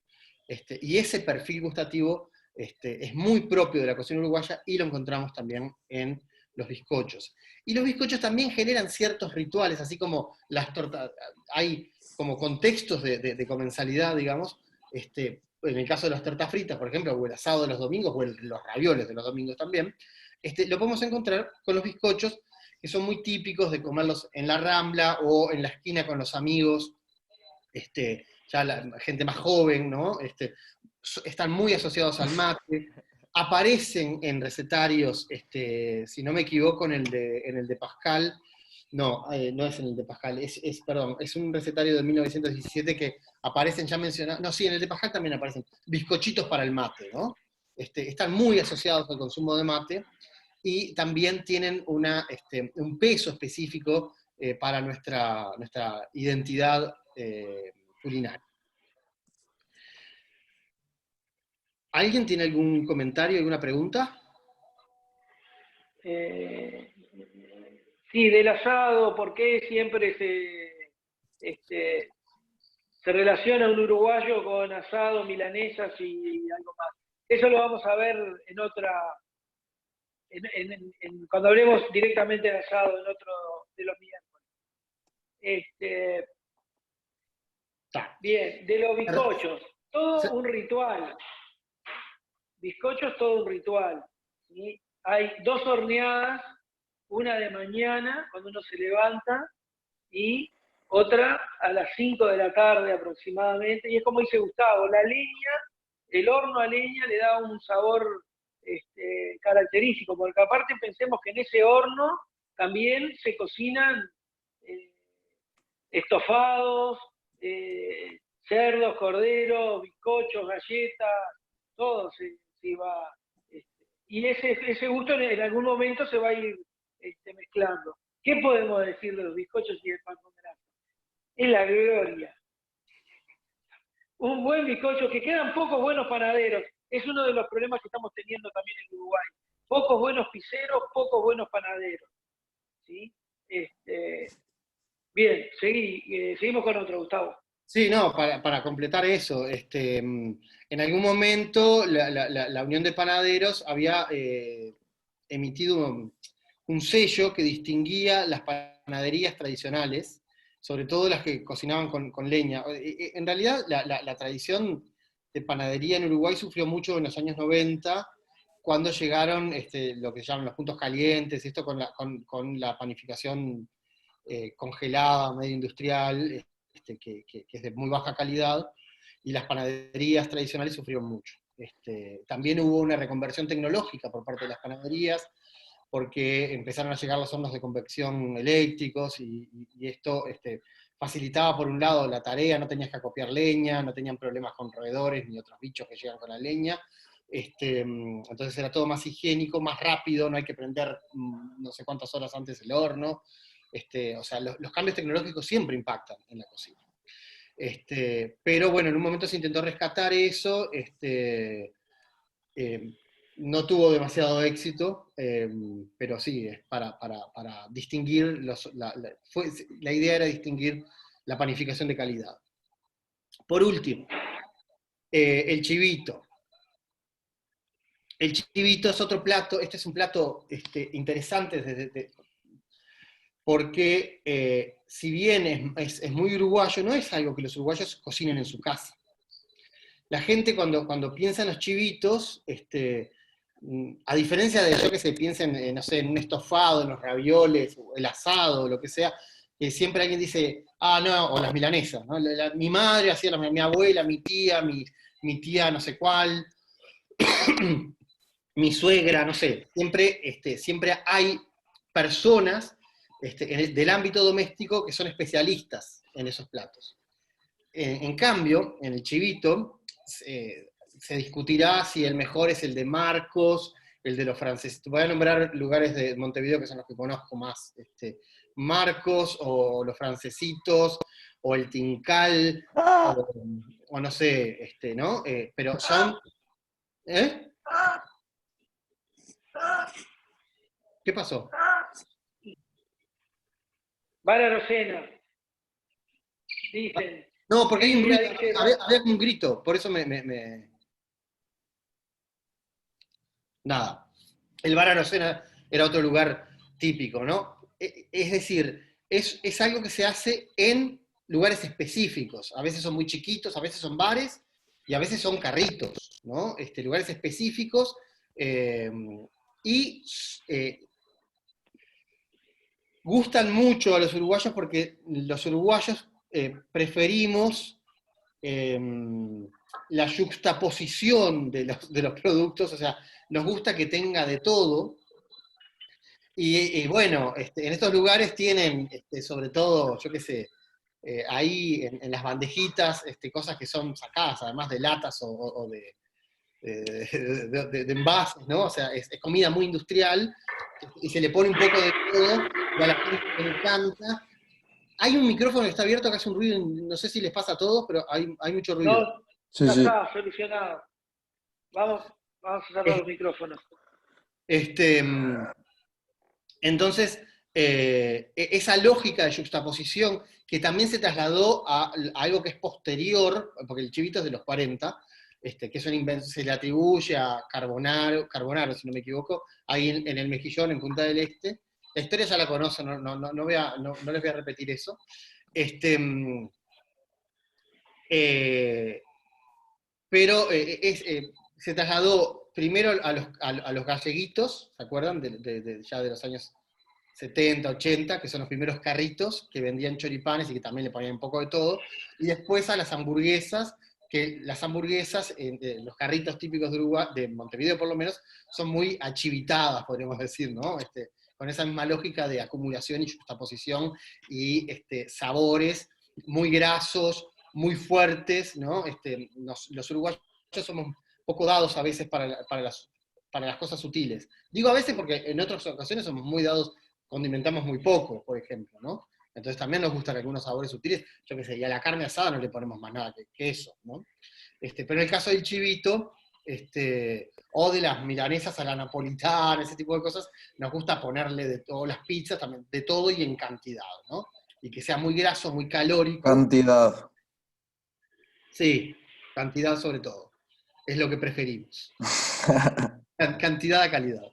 y ese perfil gustativo es muy propio de la cocina uruguaya y lo encontramos también en los bizcochos. Y los bizcochos también generan ciertos rituales, así como las tortas, hay como contextos de comensalidad, digamos, en el caso de las tortas fritas, por ejemplo, o el asado de los domingos, o los ravioles de los domingos también, lo podemos encontrar con los bizcochos, que son muy típicos de comerlos en la Rambla o en la esquina con los amigos, ya la gente más joven, ¿no? Están muy asociados al mate, aparecen en recetarios, si no me equivoco, en el de Pascal, no, no es en el de Pascal, perdón, es un recetario de 1917 que aparecen ya mencionados, no, sí, en el de Pascal también aparecen bizcochitos para el mate, ¿no? Están muy asociados al consumo de mate, y también tienen un peso específico para nuestra identidad culinaria. ¿Alguien tiene algún comentario, alguna pregunta? Sí, del asado, ¿por qué siempre se relaciona un uruguayo con asado, milanesas y algo más? Eso lo vamos a ver en otra, cuando hablemos directamente de asado en otro de los miércoles. Bien, de los bizcochos, todo un ritual. Bizcochos, todo un ritual. ¿Sí? Hay 2 horneadas, una de mañana, cuando uno se levanta, y otra a las 5 de la tarde aproximadamente. Y es como dice Gustavo, la leña, el horno a leña le da un sabor característico, porque aparte pensemos que en ese horno también se cocinan eh, estofados, cerdos, corderos, bizcochos, galletas, todo se va. Y ese gusto en algún momento se va a ir mezclando. ¿Qué podemos decir de los bizcochos y el pan con grasa? Es la gloria. Un buen bizcocho, que quedan pocos buenos panaderos. Es uno de los problemas que estamos teniendo también en Uruguay. Pocos buenos pizzeros, pocos buenos panaderos. ¿Sí? Bien, seguimos con otro, Gustavo. Sí, no, para completar eso, en algún momento la Unión de Panaderos había emitido un sello que distinguía las panaderías tradicionales, sobre todo las que cocinaban con leña. En realidad, la tradición de panadería en Uruguay sufrió mucho en los años 90, cuando llegaron lo que se llaman los puntos calientes, esto con la panificación congelada, medio industrial, que es de muy baja calidad, y las panaderías tradicionales sufrieron mucho. También hubo una reconversión tecnológica por parte de las panaderías, porque empezaron a llegar los hornos de convección eléctricos, y esto facilitaba por un lado la tarea, no tenías que acopiar leña, no tenían problemas con roedores ni otros bichos que llegan con la leña. Entonces era todo más higiénico, más rápido, no hay que prender no sé cuántas horas antes el horno. O sea, los cambios tecnológicos siempre impactan en la cocina. Pero bueno, en un momento se intentó rescatar eso, no tuvo demasiado éxito, pero sí, es para distinguir, la idea era distinguir la panificación de calidad. Por último, el chivito. El chivito es otro plato, este es un plato interesante porque si bien es muy uruguayo, no es algo que los uruguayos cocinen en su casa. La gente cuando piensa en los chivitos, a diferencia de yo que se piensa en, no sé, en un estofado, en los ravioles, el asado, lo que sea, siempre alguien dice, no, o las milanesas, ¿no? Mi madre hacía, mi abuela, mi tía no sé cuál, mi suegra, no sé, siempre hay personas del ámbito doméstico que son especialistas en esos platos. En cambio, en el chivito, se discutirá si el mejor es el de Marcos, el de los franceses. Voy a nombrar lugares de Montevideo que son los que conozco más. Marcos, o los francesitos, o el Tincal, o no sé, ¿no? Pero son... ¿Eh? ¿Qué pasó? Vara Rosena, dicen. No, porque hay un Silvia ruido, dice, había un grito, por eso Nada. El Bar Arocena era otro lugar típico, ¿no? Es decir, es algo que se hace en lugares específicos. A veces son muy chiquitos, a veces son bares, y a veces son carritos, ¿no? Lugares específicos, y gustan mucho a los uruguayos porque los uruguayos preferimos la yuxtaposición de los productos, o sea, nos gusta que tenga de todo. Y bueno, en estos lugares tienen, sobre todo, yo qué sé, ahí en las bandejitas, cosas que son sacadas, además de latas o de envases, ¿no? O sea, es comida muy industrial, y se le pone un poco de todo, y a la gente le encanta. Hay un micrófono que está abierto, que hace un ruido, no sé si les pasa a todos, pero hay mucho ruido. no, Sí, ya sí. está, solucionado. Vamos a cerrar los micrófonos. Este, entonces, esa lógica de juxtaposición que también se trasladó a algo que es posterior, porque el chivito es de los 40, que es se le atribuye a Carbonaro, si no me equivoco, ahí en el Mejillón, en Punta del Este. La historia ya la conocen, no les voy a repetir eso. Pero se trasladó primero a los galleguitos, ¿se acuerdan? Ya de los años 70, 80, que son los primeros carritos que vendían choripanes y que también le ponían un poco de todo, y después a las hamburguesas, que las hamburguesas, los carritos típicos de Uruguay, de Montevideo por lo menos, son muy achivitadas, podríamos decir, ¿no? Con esa misma lógica de acumulación y juxtaposición y sabores muy grasos, muy fuertes, ¿no? Los uruguayos somos poco dados a veces para las cosas sutiles. Digo a veces porque en otras ocasiones somos muy dados, condimentamos muy poco, por ejemplo, ¿no? Entonces también nos gustan algunos sabores sutiles, yo qué sé, y a la carne asada no le ponemos más nada que queso, ¿no? Pero en el caso del chivito, o de las milanesas a la napolitana, ese tipo de cosas, nos gusta ponerle de todo, las pizzas también, de todo y en cantidad, ¿no? Y que sea muy graso, muy calórico. Cantidad. Sí, cantidad sobre todo. Es lo que preferimos. Cantidad a calidad.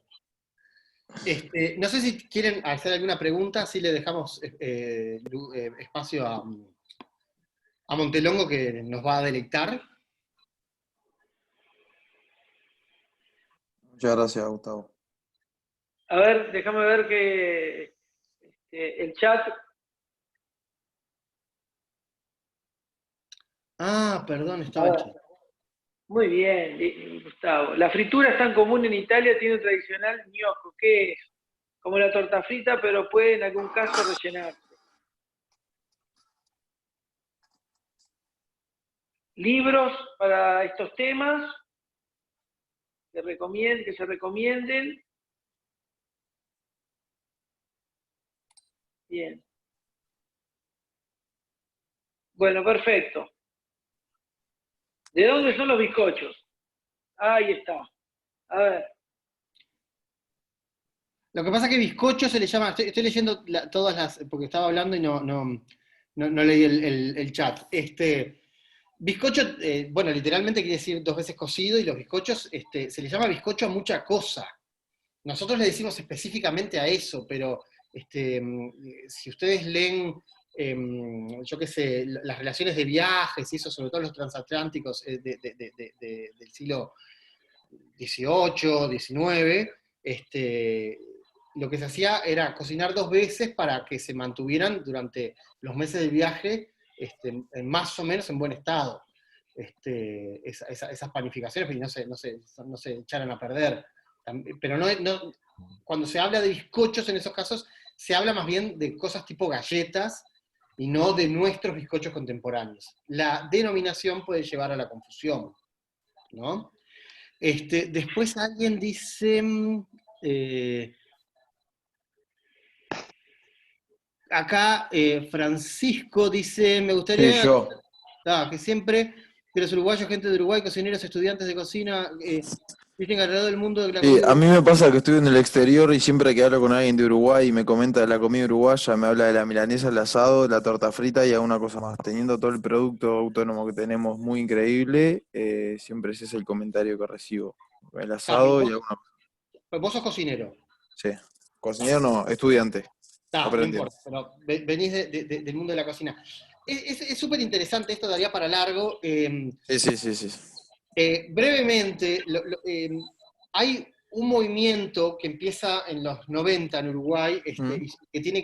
No sé si quieren hacer alguna pregunta, si le dejamos espacio a Montelongo, que nos va a deleitar. Muchas gracias, Gustavo. A ver, déjame ver que el chat. Ah, perdón, estaba el chat. Muy bien, Gustavo. La fritura es tan común en Italia, tiene un tradicional gnocco, que es como la torta frita, pero puede en algún caso rellenarse. Libros para estos temas que se recomienden. Bien. Bueno, perfecto. ¿De dónde son los bizcochos? Ahí está. A ver. Lo que pasa es que bizcocho se le llama, estoy leyendo todas las, porque estaba hablando y no leí el chat. Bizcocho, bueno, literalmente quiere decir 2 veces cocido, y los bizcochos, se le llama bizcocho a mucha cosa. Nosotros le decimos específicamente a eso, pero si ustedes leen, yo qué sé, las relaciones de viajes y eso, sobre todo los transatlánticos del siglo XVIII, XIX, lo que se hacía era cocinar 2 veces para que se mantuvieran durante los meses del viaje más o menos en buen estado. Esas panificaciones, y no se echaran a perder. Pero cuando se habla de bizcochos en esos casos, se habla más bien de cosas tipo galletas y no de nuestros bizcochos contemporáneos. La denominación puede llevar a la confusión, ¿no? Después alguien dice, acá Francisco dice, me gustaría Sí, yo. que siempre que los uruguayos, gente de Uruguay, cocineros, estudiantes de cocina, dicen alrededor del mundo de la Sí, comida. a mí me pasa que estoy en el exterior y siempre que hablo con alguien de Uruguay y me comenta de la comida uruguaya, me habla de la milanesa, el asado, la torta frita y alguna cosa más. Teniendo todo el producto autónomo que tenemos muy increíble, siempre ese es el comentario que recibo. El asado y alguna cosa. Vos sos cocinero. Sí. Cocinero no, estudiante. No Aprendiendo. importa, pero venís del mundo de la cocina. Es súper interesante, esto daría para largo. Sí. Brevemente, hay un movimiento que empieza en los 90 en Uruguay, y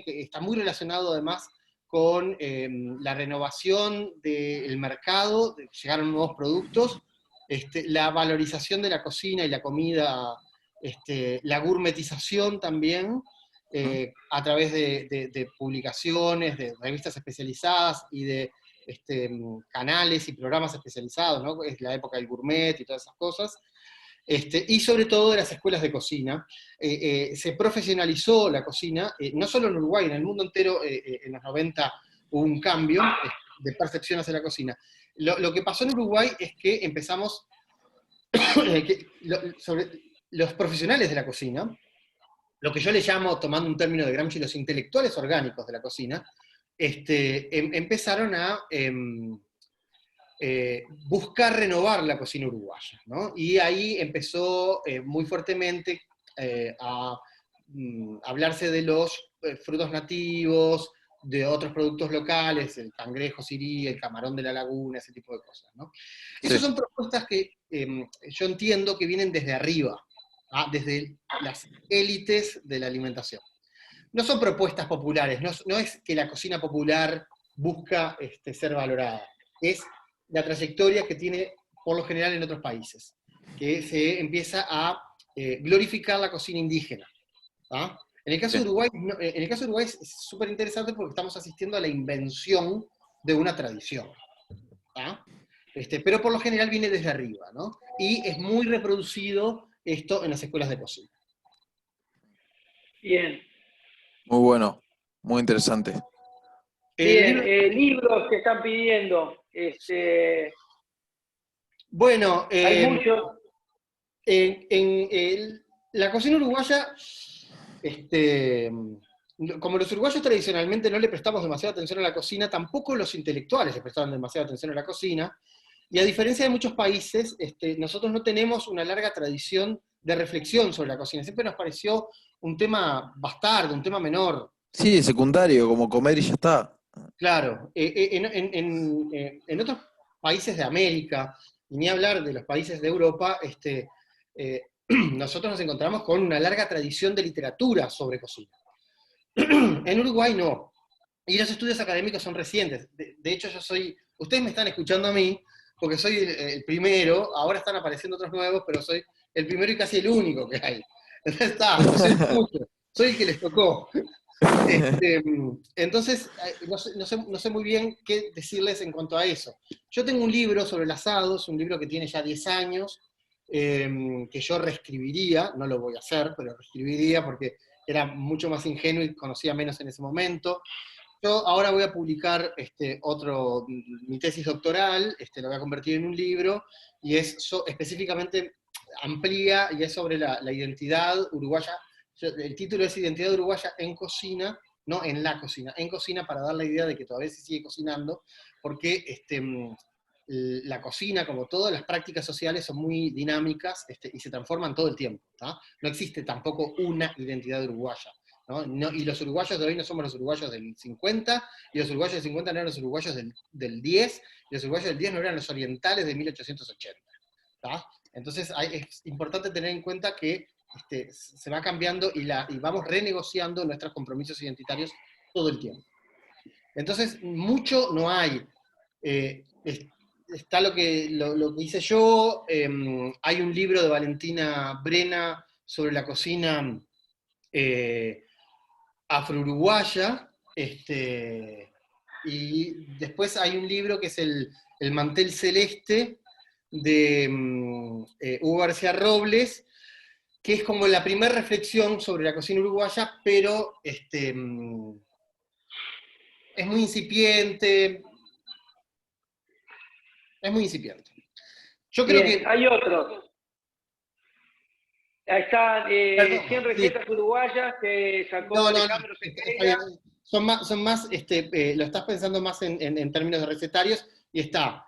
que está muy relacionado además con la renovación del mercado, llegaron nuevos productos, la valorización de la cocina y la comida, la gourmetización también, a través de publicaciones, de revistas especializadas y de canales y programas especializados, ¿no? Es la época del gourmet y todas esas cosas. Y sobre todo de las escuelas de cocina. Se profesionalizó la cocina, no solo en Uruguay, en el mundo entero. En los 90 hubo un cambio de percepción hacia la cocina. Lo que pasó en Uruguay es que empezamos, sobre los profesionales de la cocina, lo que yo le llamo, tomando un término de Gramsci, los intelectuales orgánicos de la cocina, empezaron a buscar renovar la cocina uruguaya, ¿no? Y ahí empezó muy fuertemente a hablarse de los frutos nativos, de otros productos locales, el cangrejo sirí, el camarón de la laguna, ese tipo de cosas, ¿no? Sí. Esas son propuestas que yo entiendo que vienen desde arriba, desde las élites de la alimentación. No son propuestas populares, no es que la cocina popular busca ser valorada, es la trayectoria que tiene por lo general en otros países, que se empieza a glorificar la cocina indígena. ¿Ah? En el caso de Uruguay, en el caso de Uruguay es súper interesante porque estamos asistiendo a la invención de una tradición. ¿Ah? Pero por lo general viene desde arriba, ¿no? Y es muy reproducido esto en las escuelas de cocina. Bien. Muy bueno, muy interesante. Bien, libros que están pidiendo. Bueno, hay muchos. La cocina uruguaya, como los uruguayos tradicionalmente no le prestamos demasiada atención a la cocina, tampoco los intelectuales le prestaban demasiada atención a la cocina, y a diferencia de muchos países, nosotros no tenemos una larga tradición de reflexión sobre la cocina. Siempre nos pareció un tema bastardo, un tema menor. Sí, secundario, como comer y ya está. Claro, en otros países de América, y ni hablar de los países de Europa, nosotros nos encontramos con una larga tradición de literatura sobre cocina. En Uruguay no. Y los estudios académicos son recientes. De hecho, ustedes me están escuchando a mí, porque soy el primero, ahora están apareciendo otros nuevos, pero soy el primero y casi el único que hay. Soy el que les tocó. Entonces, no sé muy bien qué decirles en cuanto a eso. Yo tengo un libro sobre el asado, es un libro que tiene ya 10 años, que yo reescribiría, no lo voy a hacer, pero reescribiría porque era mucho más ingenuo y conocía menos en ese momento. Yo ahora voy a publicar mi tesis doctoral, lo voy a convertir en un libro, y es específicamente amplía, y es sobre la identidad uruguaya. El título es Identidad uruguaya en cocina, no en la cocina, en cocina, para dar la idea de que todavía se sigue cocinando, porque la cocina, como todas las prácticas sociales, son muy dinámicas y se transforman todo el tiempo. No existe tampoco una identidad uruguaya. Y los uruguayos de hoy no somos los uruguayos del 50, y los uruguayos del 50 no eran los uruguayos del 10, y los uruguayos del 10 no eran los orientales de 1880. Entonces es importante tener en cuenta que se va cambiando y vamos renegociando nuestros compromisos identitarios todo el tiempo. Entonces, mucho no hay. Está lo que hice yo, hay un libro de Valentina Brena sobre la cocina afro-uruguaya, y después hay un libro que es el Mantel Celeste, de Hugo García Robles, que es como la primera reflexión sobre la cocina uruguaya, pero es muy incipiente. Es muy incipiente. Yo creo que... Hay otros. Ahí están 100 recetas uruguayas que sacó Alejandro Sequeira. Son más lo estás pensando más en términos de recetarios, y está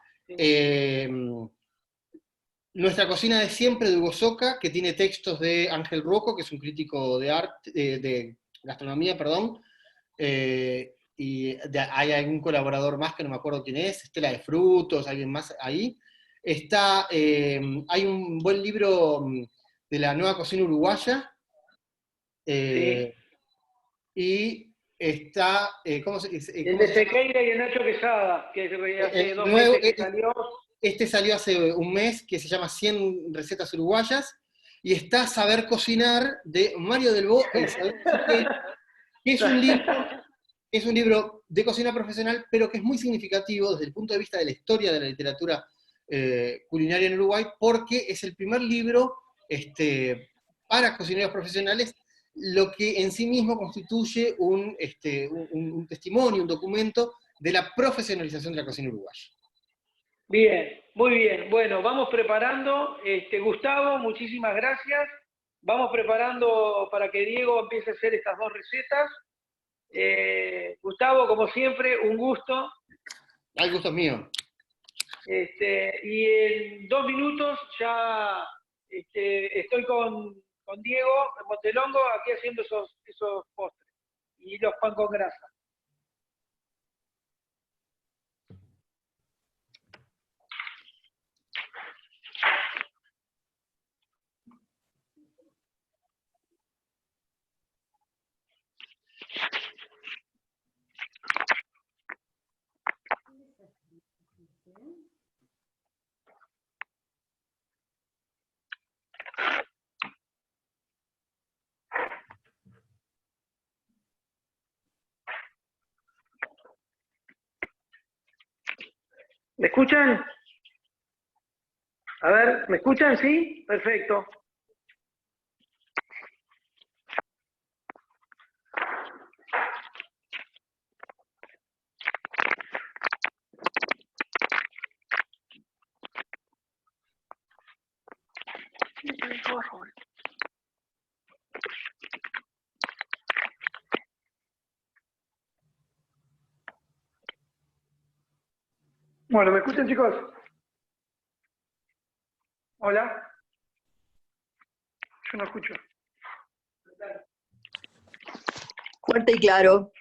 Nuestra cocina de siempre, de Hugo Soca, que tiene textos de Ángel Rocco, que es un crítico de arte, de gastronomía, perdón, y hay algún colaborador más que no me acuerdo quién es, Estela de Frutos, alguien más ahí. Hay un buen libro de la nueva cocina uruguaya, Sí. y está, el de Sequeira y el Nacho Quesada, que hace 2 meses que salió. Este salió hace un mes, que se llama 100 recetas uruguayas, y está Saber Cocinar, de Mario Delbo, que es un libro de cocina profesional, pero que es muy significativo desde el punto de vista de la historia de la literatura culinaria en Uruguay, porque es el primer libro para cocineros profesionales, lo que en sí mismo constituye un testimonio, un documento de la profesionalización de la cocina uruguaya. Bien, muy bien. Bueno, vamos preparando. Gustavo, muchísimas gracias. vamos preparando para que Diego empiece a hacer estas dos recetas. Gustavo, como siempre, un gusto. El gusto es mío. Y en 2 minutos ya estoy con Diego en Montelongo aquí haciendo esos postres y los pan con grasa. ¿Me escuchan? A ver, ¿me escuchan? ¿Sí? Perfecto. Bueno, ¿me escuchan, chicos? Hola. Yo no escucho. Fuerte y claro.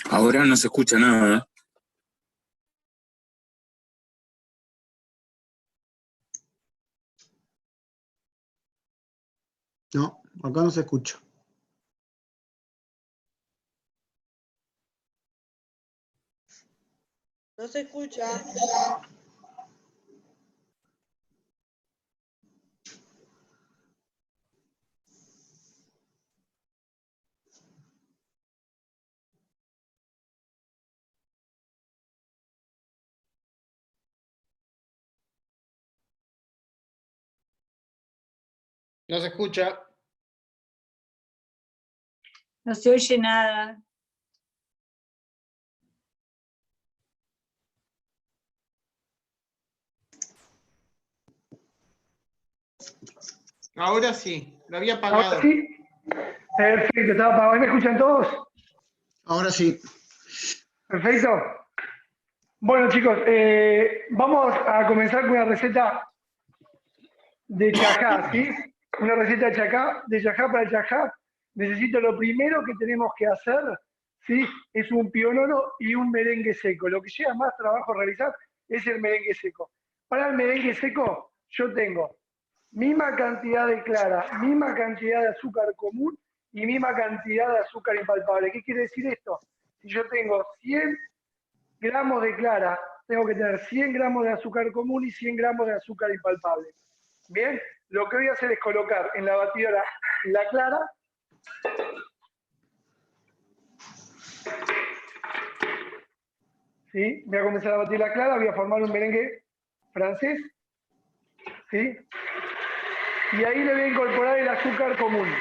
Ahora no se escucha nada. No, acá no se escucha. No se escucha. No se escucha. No se oye nada. Ahora sí, lo había apagado. ¿Ahora sí? Perfecto, estaba apagado. ¿Me escuchan todos? Ahora sí. Perfecto. Bueno, chicos, vamos a comenzar con una receta de chajá, ¿sí? Una receta de chajá para el chajá. Necesito lo primero que tenemos que hacer, ¿sí? Es un pionono y un merengue seco. Lo que lleva más trabajo realizar es el merengue seco. Para el merengue seco, yo tengo misma cantidad de clara, misma cantidad de azúcar común y misma cantidad de azúcar impalpable. ¿Qué quiere decir esto? Si yo tengo 100 gramos de clara, tengo que tener 100 gramos de azúcar común y 100 gramos de azúcar impalpable. Bien, lo que voy a hacer es colocar en la batidora la clara, ¿sí? Voy a comenzar a batir la clara, voy a formar un merengue francés, ¿sí? Y ahí le voy a incorporar el azúcar común.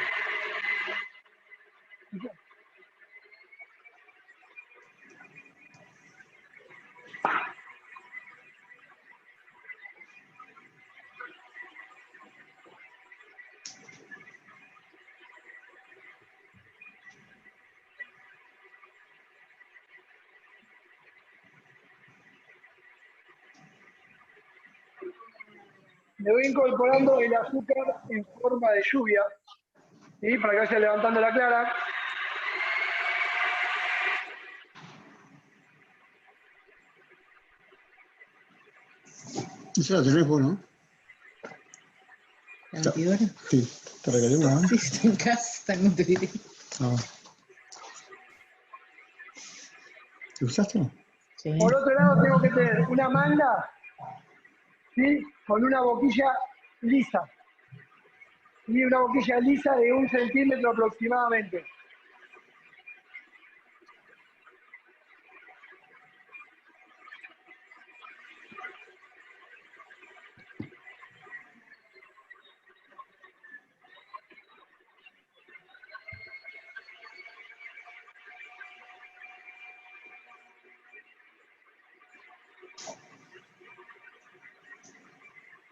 le voy incorporando el azúcar en forma de lluvia, ¿sí? Para que vaya levantando la clara. Esa la tenés vos, ¿no? ¿La batidora? Sí, te regalé una, ¿no? Sí, está en casa, está en Montevideo. Ah. ¿Te usaste? Sí. Por otro lado, tengo que tener una manga, ¿sí? Con una boquilla lisa. Y una boquilla lisa de 1 centímetro aproximadamente.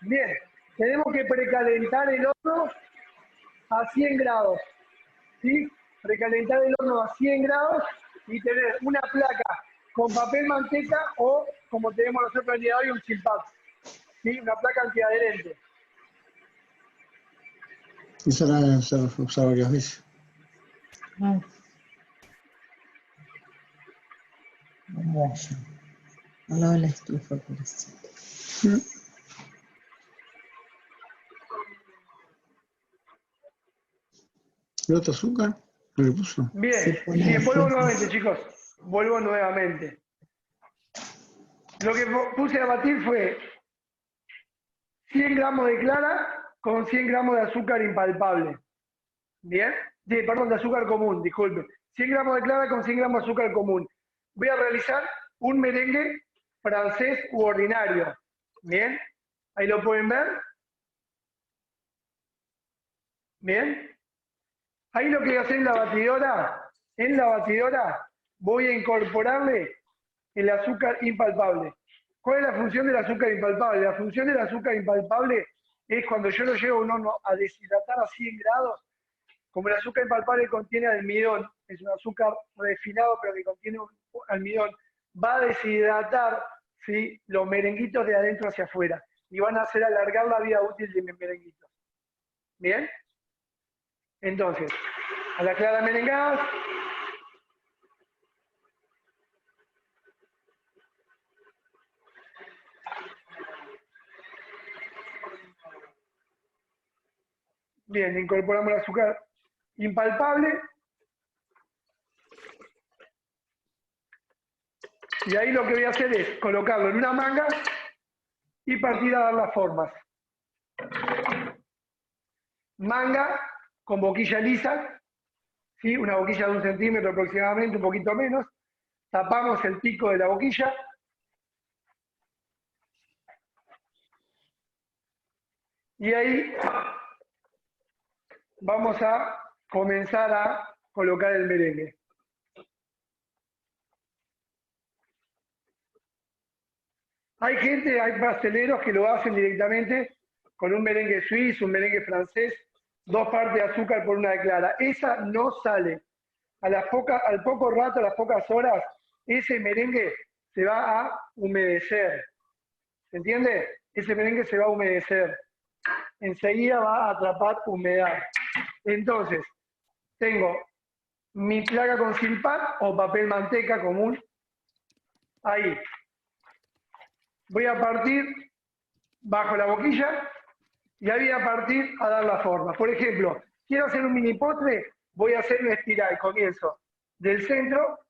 Bien, tenemos que precalentar el horno a 100 grados, ¿sí? Precalentar el horno a 100 grados y tener una placa con papel manteca o, como tenemos nosotros el día de hoy, un chimpac, ¿sí? Una placa antiadherente. Esa la se usaba varias veces. Ah. Vamos. Al lado de la estufa, pobrecito. ¿El otro azúcar? ¿No le puso? Bien, Se pone sí, a vuelvo hacer- nuevamente, chicos. Vuelvo nuevamente. Lo que puse a batir fue 100 gramos de clara con 100 gramos de azúcar impalpable. ¿Bien? Perdón, de azúcar común, disculpe. 100 gramos de clara con 100 gramos de azúcar común. Voy a realizar un merengue francés u ordinario. ¿Bien? Ahí lo pueden ver. ¿Bien? Ahí lo que voy a hacer en la batidora voy a incorporarle el azúcar impalpable. ¿Cuál es la función del azúcar impalpable? La función del azúcar impalpable es cuando yo lo llevo a un horno a deshidratar a 100 grados, como el azúcar impalpable contiene almidón, es un azúcar refinado pero que contiene almidón, va a deshidratar, ¿sí?, los merenguitos de adentro hacia afuera y van a hacer alargar la vida útil de mis merenguitos. ¿Bien? Entonces, a la clara merengadas, bien, incorporamos el azúcar impalpable. Y ahí lo que voy a hacer es colocarlo en una manga y partir a dar las formas. Manga con boquilla lisa, ¿sí? Una boquilla de 1 centímetro aproximadamente, un poquito menos. Tapamos el pico de la boquilla. Y ahí vamos a comenzar a colocar el merengue. Hay pasteleros que lo hacen directamente con un merengue suizo, un merengue francés, 2 partes de azúcar por 1 de clara. Esa no sale. Al poco rato, a las pocas horas, ese merengue se va a humedecer. ¿Se entiende? Ese merengue se va a humedecer. Enseguida va a atrapar humedad. Entonces, tengo mi placa con silpat o papel manteca común. Ahí. Voy a partir bajo la boquilla y ahí voy a partir a dar la forma. Por ejemplo, quiero hacer un mini postre, voy a hacer una espiral. Comienzo del centro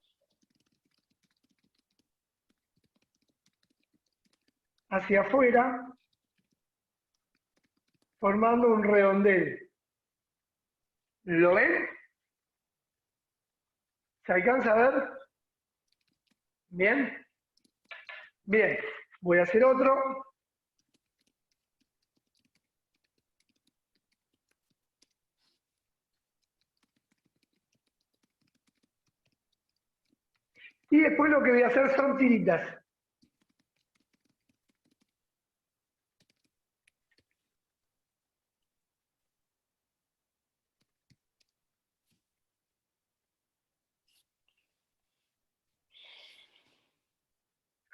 hacia afuera, formando un redondel. ¿Lo ven? ¿Se alcanza a ver? ¿Bien? Bien, voy a hacer otro. Y después lo que voy a hacer son tiritas.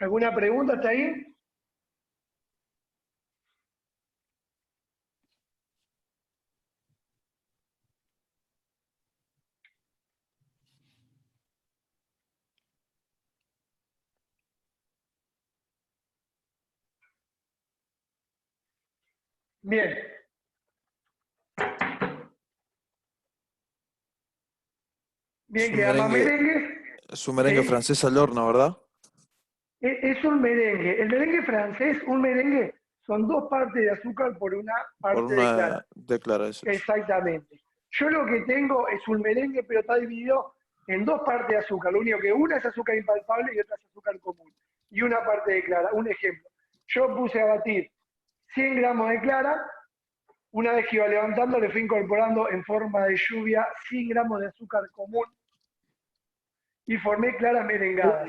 ¿Alguna pregunta hasta ahí? Bien. Bien, Es un que ama merengue, merengues. es un merengue Sí. francés al horno, ¿verdad? Es un merengue. El merengue francés, un merengue, son 2 partes de azúcar por una parte Por de clara. una declaración. Exactamente. Yo lo que tengo es un merengue, pero está dividido en 2 partes de azúcar. Lo único que una es azúcar impalpable y otra es azúcar común. Y una parte de clara. Un ejemplo. Yo puse a batir 100 gramos de clara. Una vez que iba levantando, le fui incorporando en forma de lluvia 100 gramos de azúcar común. Y formé claras merengadas.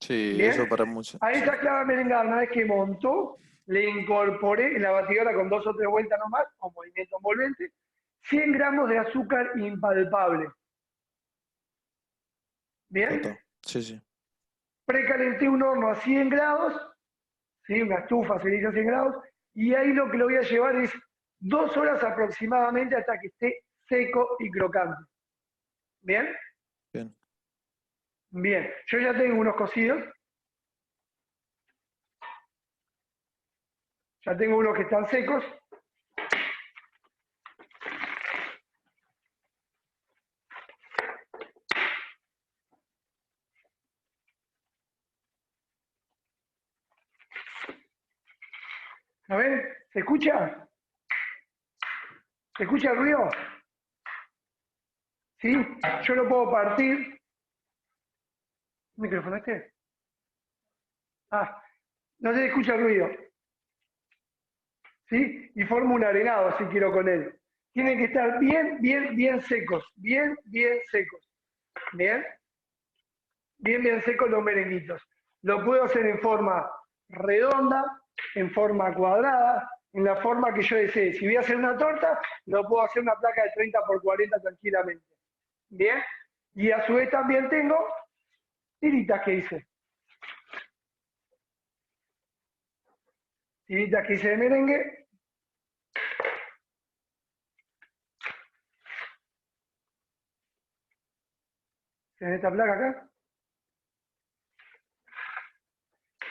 Sí, Bien. eso para mucho. A esa clara merengada, una vez que montó, le incorporé en la batidora con 2 o 3 vueltas nomás, con movimiento envolvente, 100 gramos de azúcar impalpable. ¿Bien? Total. Sí, sí. Precalenté un horno a 100 grados, ¿sí? Una estufa se dice a 100 grados, y ahí lo que lo voy a llevar es 2 horas aproximadamente hasta que esté seco y crocante. ¿Bien? Bien. Bien. Yo ya tengo unos cocidos. Ya tengo unos que están secos. A ver, ¿se escucha? ¿Se escucha el ruido? ¿Sí? Yo lo puedo partir. ¿Un micrófono este? Ah, no se escucha el ruido. ¿Sí? Y formo un arenado si quiero con él. Tienen que estar bien secos. Bien secos. ¿Bien? Bien secos los merenguitos. Lo puedo hacer en forma redonda, en forma cuadrada, en la forma que yo desee. Si voy a hacer una torta, lo puedo hacer una placa de 30 por 40 tranquilamente. ¿Bien? Y a su vez también tengo tiritas que hice. Tiritas que hice de merengue. En esta placa acá.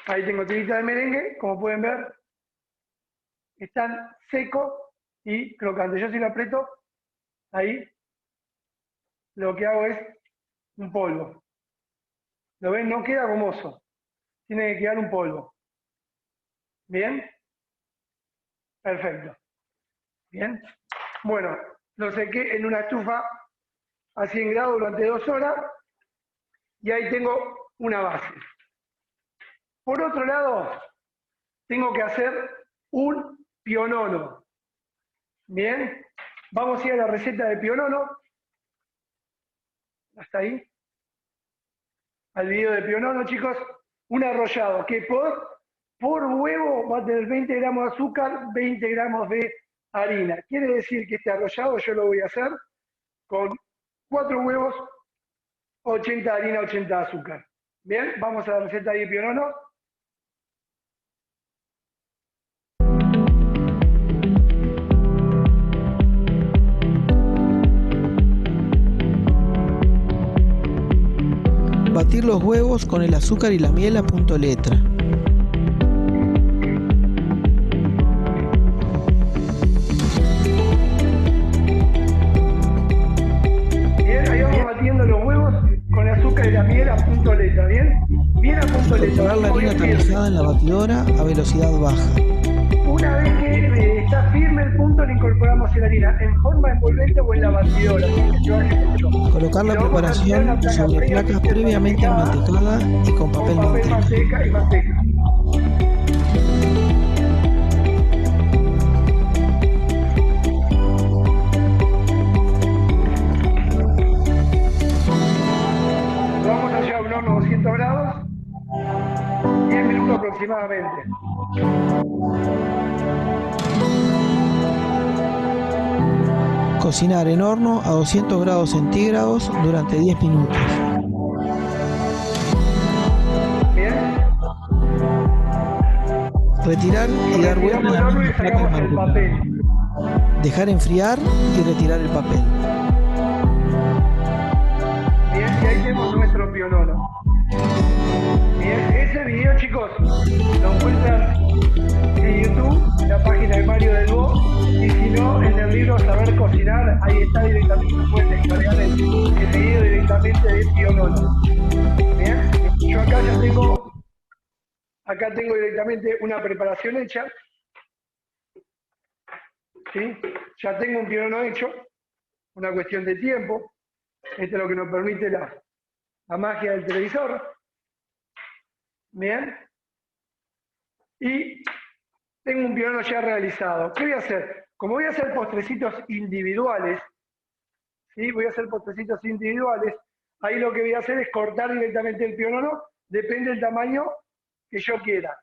Ahí tengo tiritas de merengue, como pueden ver. Están secos y crocantes. Yo si lo aprieto, ahí, lo que hago es un polvo. ¿Lo ven? No queda gomoso. Tiene que quedar un polvo. ¿Bien? Perfecto. ¿Bien? Bueno, lo sequé en una estufa a 100 grados durante 2 horas y ahí tengo una base. Por otro lado, tengo que hacer un pionono. ¿Bien? Vamos a ir a la receta de pionono. Hasta ahí. Al video de pionono, chicos. Un arrollado que por huevo va a tener 20 gramos de azúcar, 20 gramos de harina. Quiere decir que este arrollado yo lo voy a hacer con 4 huevos, 80 de harina, 80 de azúcar. Bien, vamos a la receta de pionono. Batir los huevos con el azúcar y la miel a punto letra. Bien, ahí vamos batiendo los huevos con el azúcar y la miel a punto letra, ¿bien? Bien a punto letra. Incorporar la harina tamizada en la batidora a velocidad baja. Una vez que está firme el punto, le incorporamos la harina en forma envolvente o en la batidora, sin que se baje mucho. Colocar la preparación sobre placas previamente enmantecadas y con papel manteca. Manteca y manteca. Lo vamos a llevar a un horno a 200 grados, 10 minutos aproximadamente. Cocinar en horno a 200 grados centígrados durante 10 minutos. Bien. Retirar y dar vuelta en la Retiramos el horno y misma placa sacamos el enmanteca. papel. Dejar enfriar y retirar el papel. Bien, y ahí tenemos nuestro pionono. Bien, ese video, chicos, lo encuentran en YouTube, la página de Mario del Bo, y si no, en el libro Saber Cocinar, ahí está directamente, pueden descargar el pedido directamente de Pionono. Bien, yo acá ya tengo directamente una preparación hecha, ¿sí? Ya tengo un pionono hecho, una cuestión de tiempo, esto es lo que nos permite la magia del televisor. Bien, y tengo un pionono ya realizado. ¿Qué voy a hacer? Como voy a hacer postrecitos individuales, ¿sí? Voy a hacer postrecitos individuales, ahí lo que voy a hacer es cortar directamente el pionono, depende del tamaño que yo quiera.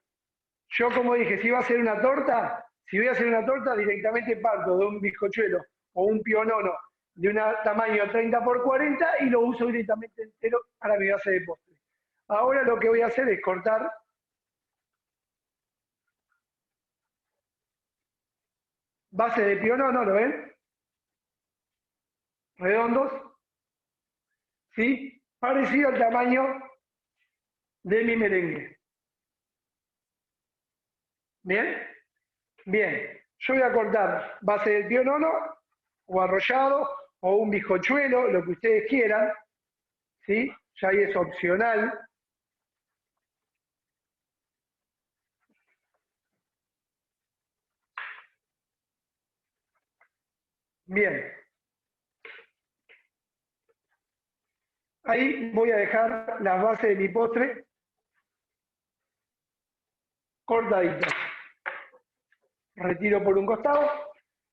Yo, como dije, si voy a hacer una torta, directamente parto de un bizcochuelo o un pionono de un tamaño 30 por 40 y lo uso directamente entero para mi base de postre. Ahora lo que voy a hacer es cortar base de pionono, ¿lo ven? Redondos, ¿sí? Parecido al tamaño de mi merengue. ¿Bien? Bien. Yo voy a cortar base de pionono o arrollado o un bizcochuelo, lo que ustedes quieran, ¿sí? Ya ahí es opcional. Bien. Ahí voy a dejar las bases de mi postre cortaditas. Retiro por un costado.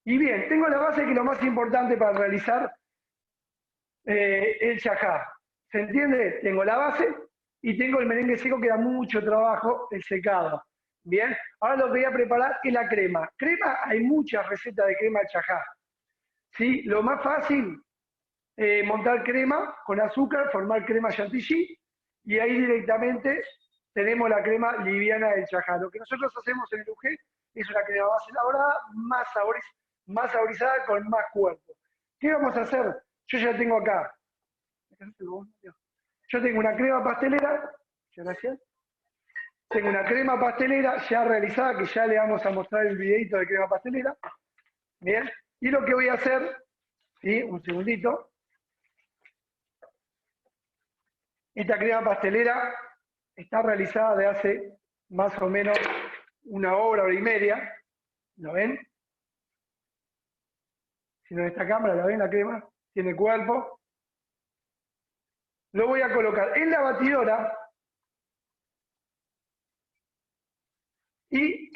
Y bien, tengo la base que es lo más importante para realizar el chajá. ¿Se entiende? Tengo la base y tengo el merengue seco que da mucho trabajo, el secado. Bien, ahora lo que voy a preparar es la crema. Crema, hay muchas recetas de crema de chajá. ¿Sí? Lo más fácil, montar crema con azúcar, formar crema chantilly, y ahí directamente tenemos la crema liviana del chajá. Lo que nosotros hacemos en el UG es una crema más elaborada, más saborizada, con más cuerpo. ¿Qué vamos a hacer? Yo ya tengo acá. Yo tengo una crema pastelera. Muchas gracias. Tengo una crema pastelera ya realizada, que ya le vamos a mostrar el videito de crema pastelera. Bien. Y lo que voy a hacer, ¿sí? Un segundito. Esta crema pastelera está realizada de hace más o menos una hora y media. ¿Lo ven? Si no en esta cámara, ¿la ven la crema? Tiene cuerpo. Lo voy a colocar en la batidora y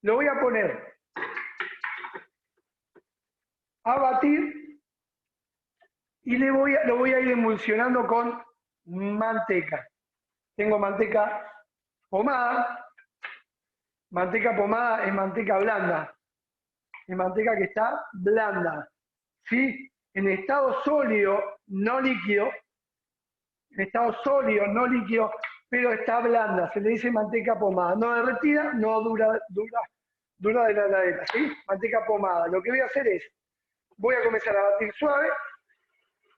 lo voy a poner a batir y lo voy a ir emulsionando con manteca. Tengo manteca pomada. Manteca pomada es manteca blanda. Es manteca que está blanda. ¿Sí? En estado sólido, no líquido. En estado sólido, no líquido, pero está blanda. Se le dice manteca pomada. No derretida, no dura de la heladera. ¿Sí? Manteca pomada. Lo que voy a hacer es, voy a comenzar a batir suave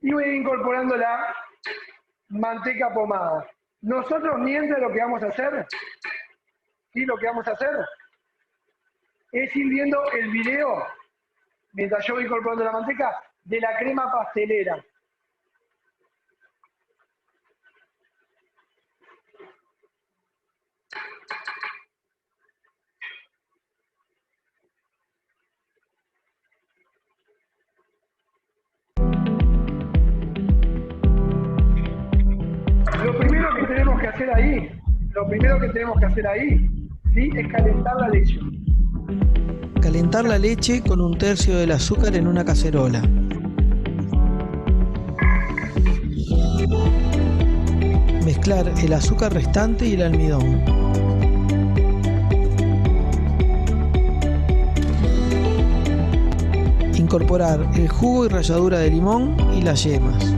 y voy a ir incorporando la manteca pomada. Nosotros, mientras, lo que vamos a hacer, ¿sí? Lo que vamos a hacer es ir viendo el video, mientras yo voy incorporando la manteca, de la crema pastelera. Lo primero que tenemos que hacer ahí, ¿sí? Es calentar la leche. Calentar la leche con 1/3 del azúcar en una cacerola. Mezclar el azúcar restante y el almidón. Incorporar el jugo y ralladura de limón y las yemas.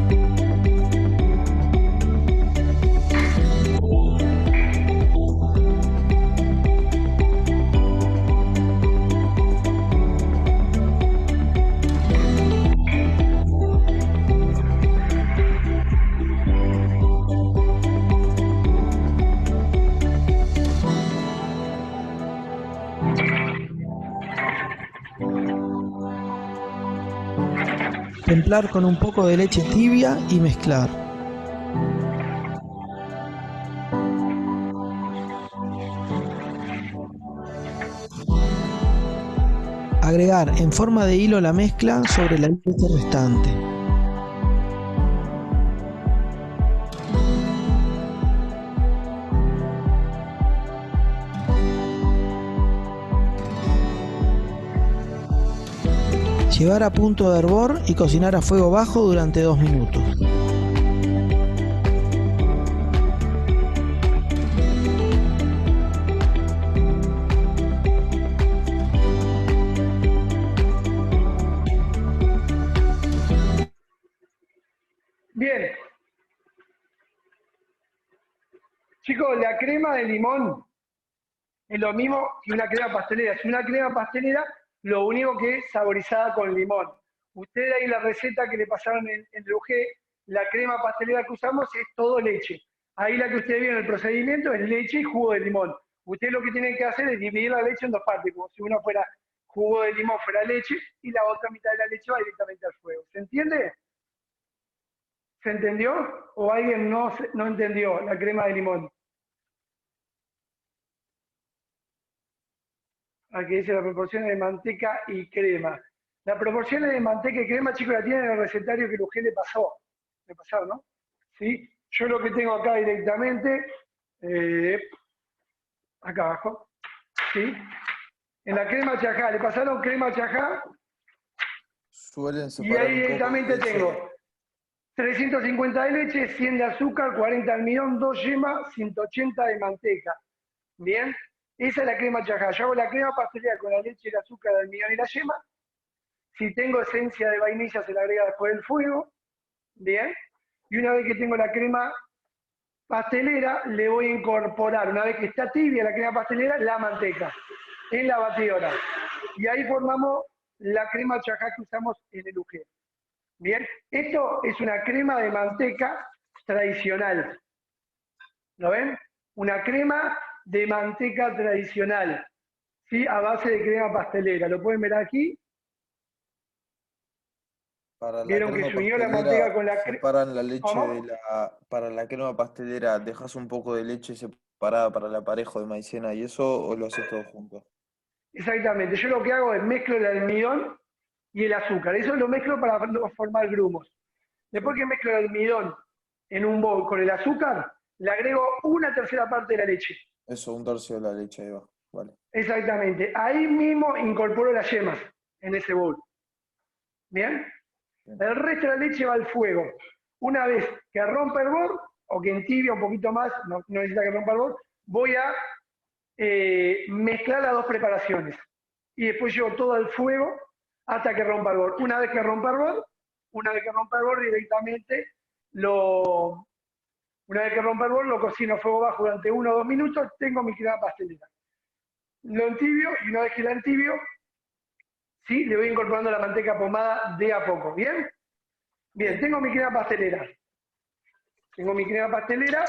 Templar con un poco de leche tibia y mezclar. Agregar en forma de hilo la mezcla sobre la leche restante. Llevar a punto de hervor y cocinar a fuego bajo durante 2 minutos. Bien. Chicos, la crema de limón es lo mismo que una crema pastelera. Si una crema pastelera, lo único que es saborizada con limón. Ustedes ahí la receta que le pasaron en Drugé, la crema pastelera que usamos es todo leche. Ahí la que ustedes vieron en el procedimiento es leche y jugo de limón. Ustedes lo que tienen que hacer es dividir la leche en 2 partes, como si una fuera jugo de limón, fuera leche, y la otra mitad de la leche va directamente al fuego. ¿Se entiende? ¿Se entendió? ¿O alguien no entendió la crema de limón? Aquí dice las proporciones de manteca y crema. Las proporciones de manteca y crema, chicos, la tienen en el recetario que Lujé le pasó. Le pasaron, ¿no? ¿Sí? Yo lo que tengo acá directamente, acá abajo, ¿sí? En la crema chajá, le pasaron crema chajá. Suelen Y separar ahí un poco directamente de leche. tengo 350 de leche, 100 de azúcar, 40 de almidón, 2 yemas, 180 de manteca. ¿Bien? Esa es la crema chajá. Yo hago la crema pastelera con la leche, el azúcar, el almidón y la yema. Si tengo esencia de vainilla, se la agrega después del fuego. ¿Bien? Y una vez que tengo la crema pastelera, le voy a incorporar, una vez que está tibia la crema pastelera, la manteca en la batidora. Y ahí formamos la crema chajá que usamos en el Lujé. Bien, esto es una crema de manteca tradicional. ¿Lo ven? Una crema de manteca tradicional, ¿sí? A base de crema pastelera. ¿Lo pueden ver aquí? Para la Vieron que crema se unió la manteca pastelera con la crema. separan la leche ¿Cómo? de la... Para la crema pastelera dejas un poco de leche separada para el aparejo de maicena y eso, o lo haces todo junto. Exactamente. Yo lo que hago es mezclo el almidón y el azúcar. Eso lo mezclo para formar grumos. Después Sí. que mezclo el almidón en un bol con el azúcar, le agrego 1/3 parte de la leche. Eso, 1/3 de la leche, ahí va. Vale. Exactamente. Ahí mismo incorporo las yemas en ese bol. ¿Bien? Bien. El resto de la leche va al fuego. Una vez que rompa el bol, o que entibia un poquito más, no necesita que rompa el bol, voy a mezclar las 2 preparaciones. Y después llevo todo al fuego hasta que rompa el bol. Una vez que rompa el bol, directamente lo cocino a fuego bajo durante 1 o 2 minutos, tengo mi crema pastelera. Lo entibio y una vez que la entibio, ¿sí? Le voy incorporando la manteca pomada de a poco, ¿bien? Bien, tengo mi crema pastelera. Tengo mi crema pastelera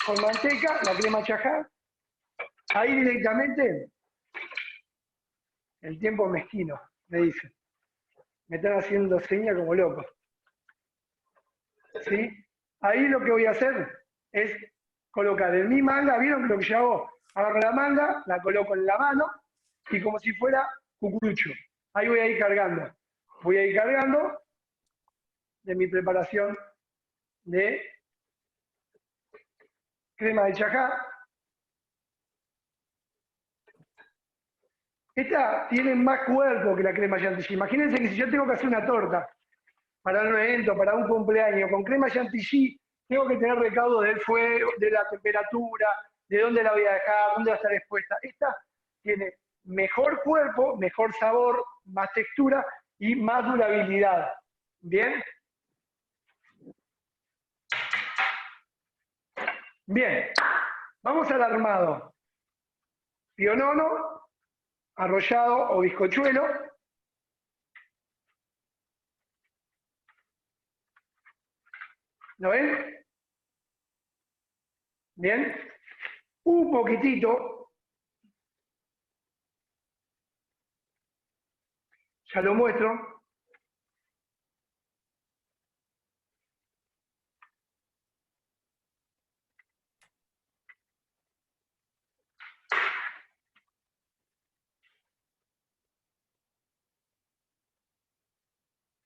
con manteca, la crema chajá. Ahí directamente, el tiempo mezquino, me dicen. Me están haciendo señas como locos. ¿Sí? Ahí lo que voy a hacer es colocar en mi manga, ¿vieron lo que yo hago? Agarro la manga, la coloco en la mano y como si fuera cucurucho. Ahí voy a ir cargando. Voy a ir cargando de mi preparación de crema de chajá. Esta tiene más cuerpo que la crema chantilly. Imagínense que si yo tengo que hacer una torta para un evento, para un cumpleaños, con crema chantilly, tengo que tener recaudo del fuego, de la temperatura, de dónde la voy a dejar, dónde va a estar expuesta. Esta tiene mejor cuerpo, mejor sabor, más textura y más durabilidad. ¿Bien? Bien. Vamos al armado. Pionono, arrollado o bizcochuelo. ¿Lo ven? Bien. Un poquitito. Ya lo muestro.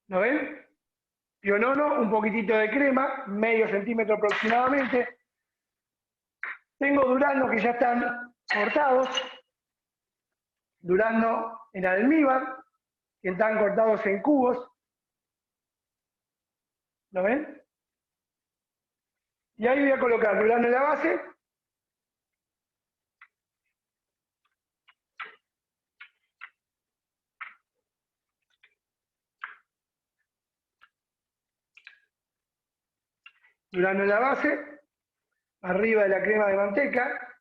¿Lo ven? Pionono, un poquitito de crema, medio centímetro aproximadamente. Tengo duraznos que ya están cortados. Durazno en almíbar, que están cortados en cubos. ¿Lo ven? Y ahí voy a colocar durazno en la base. Durazno en la base, arriba de la crema de manteca.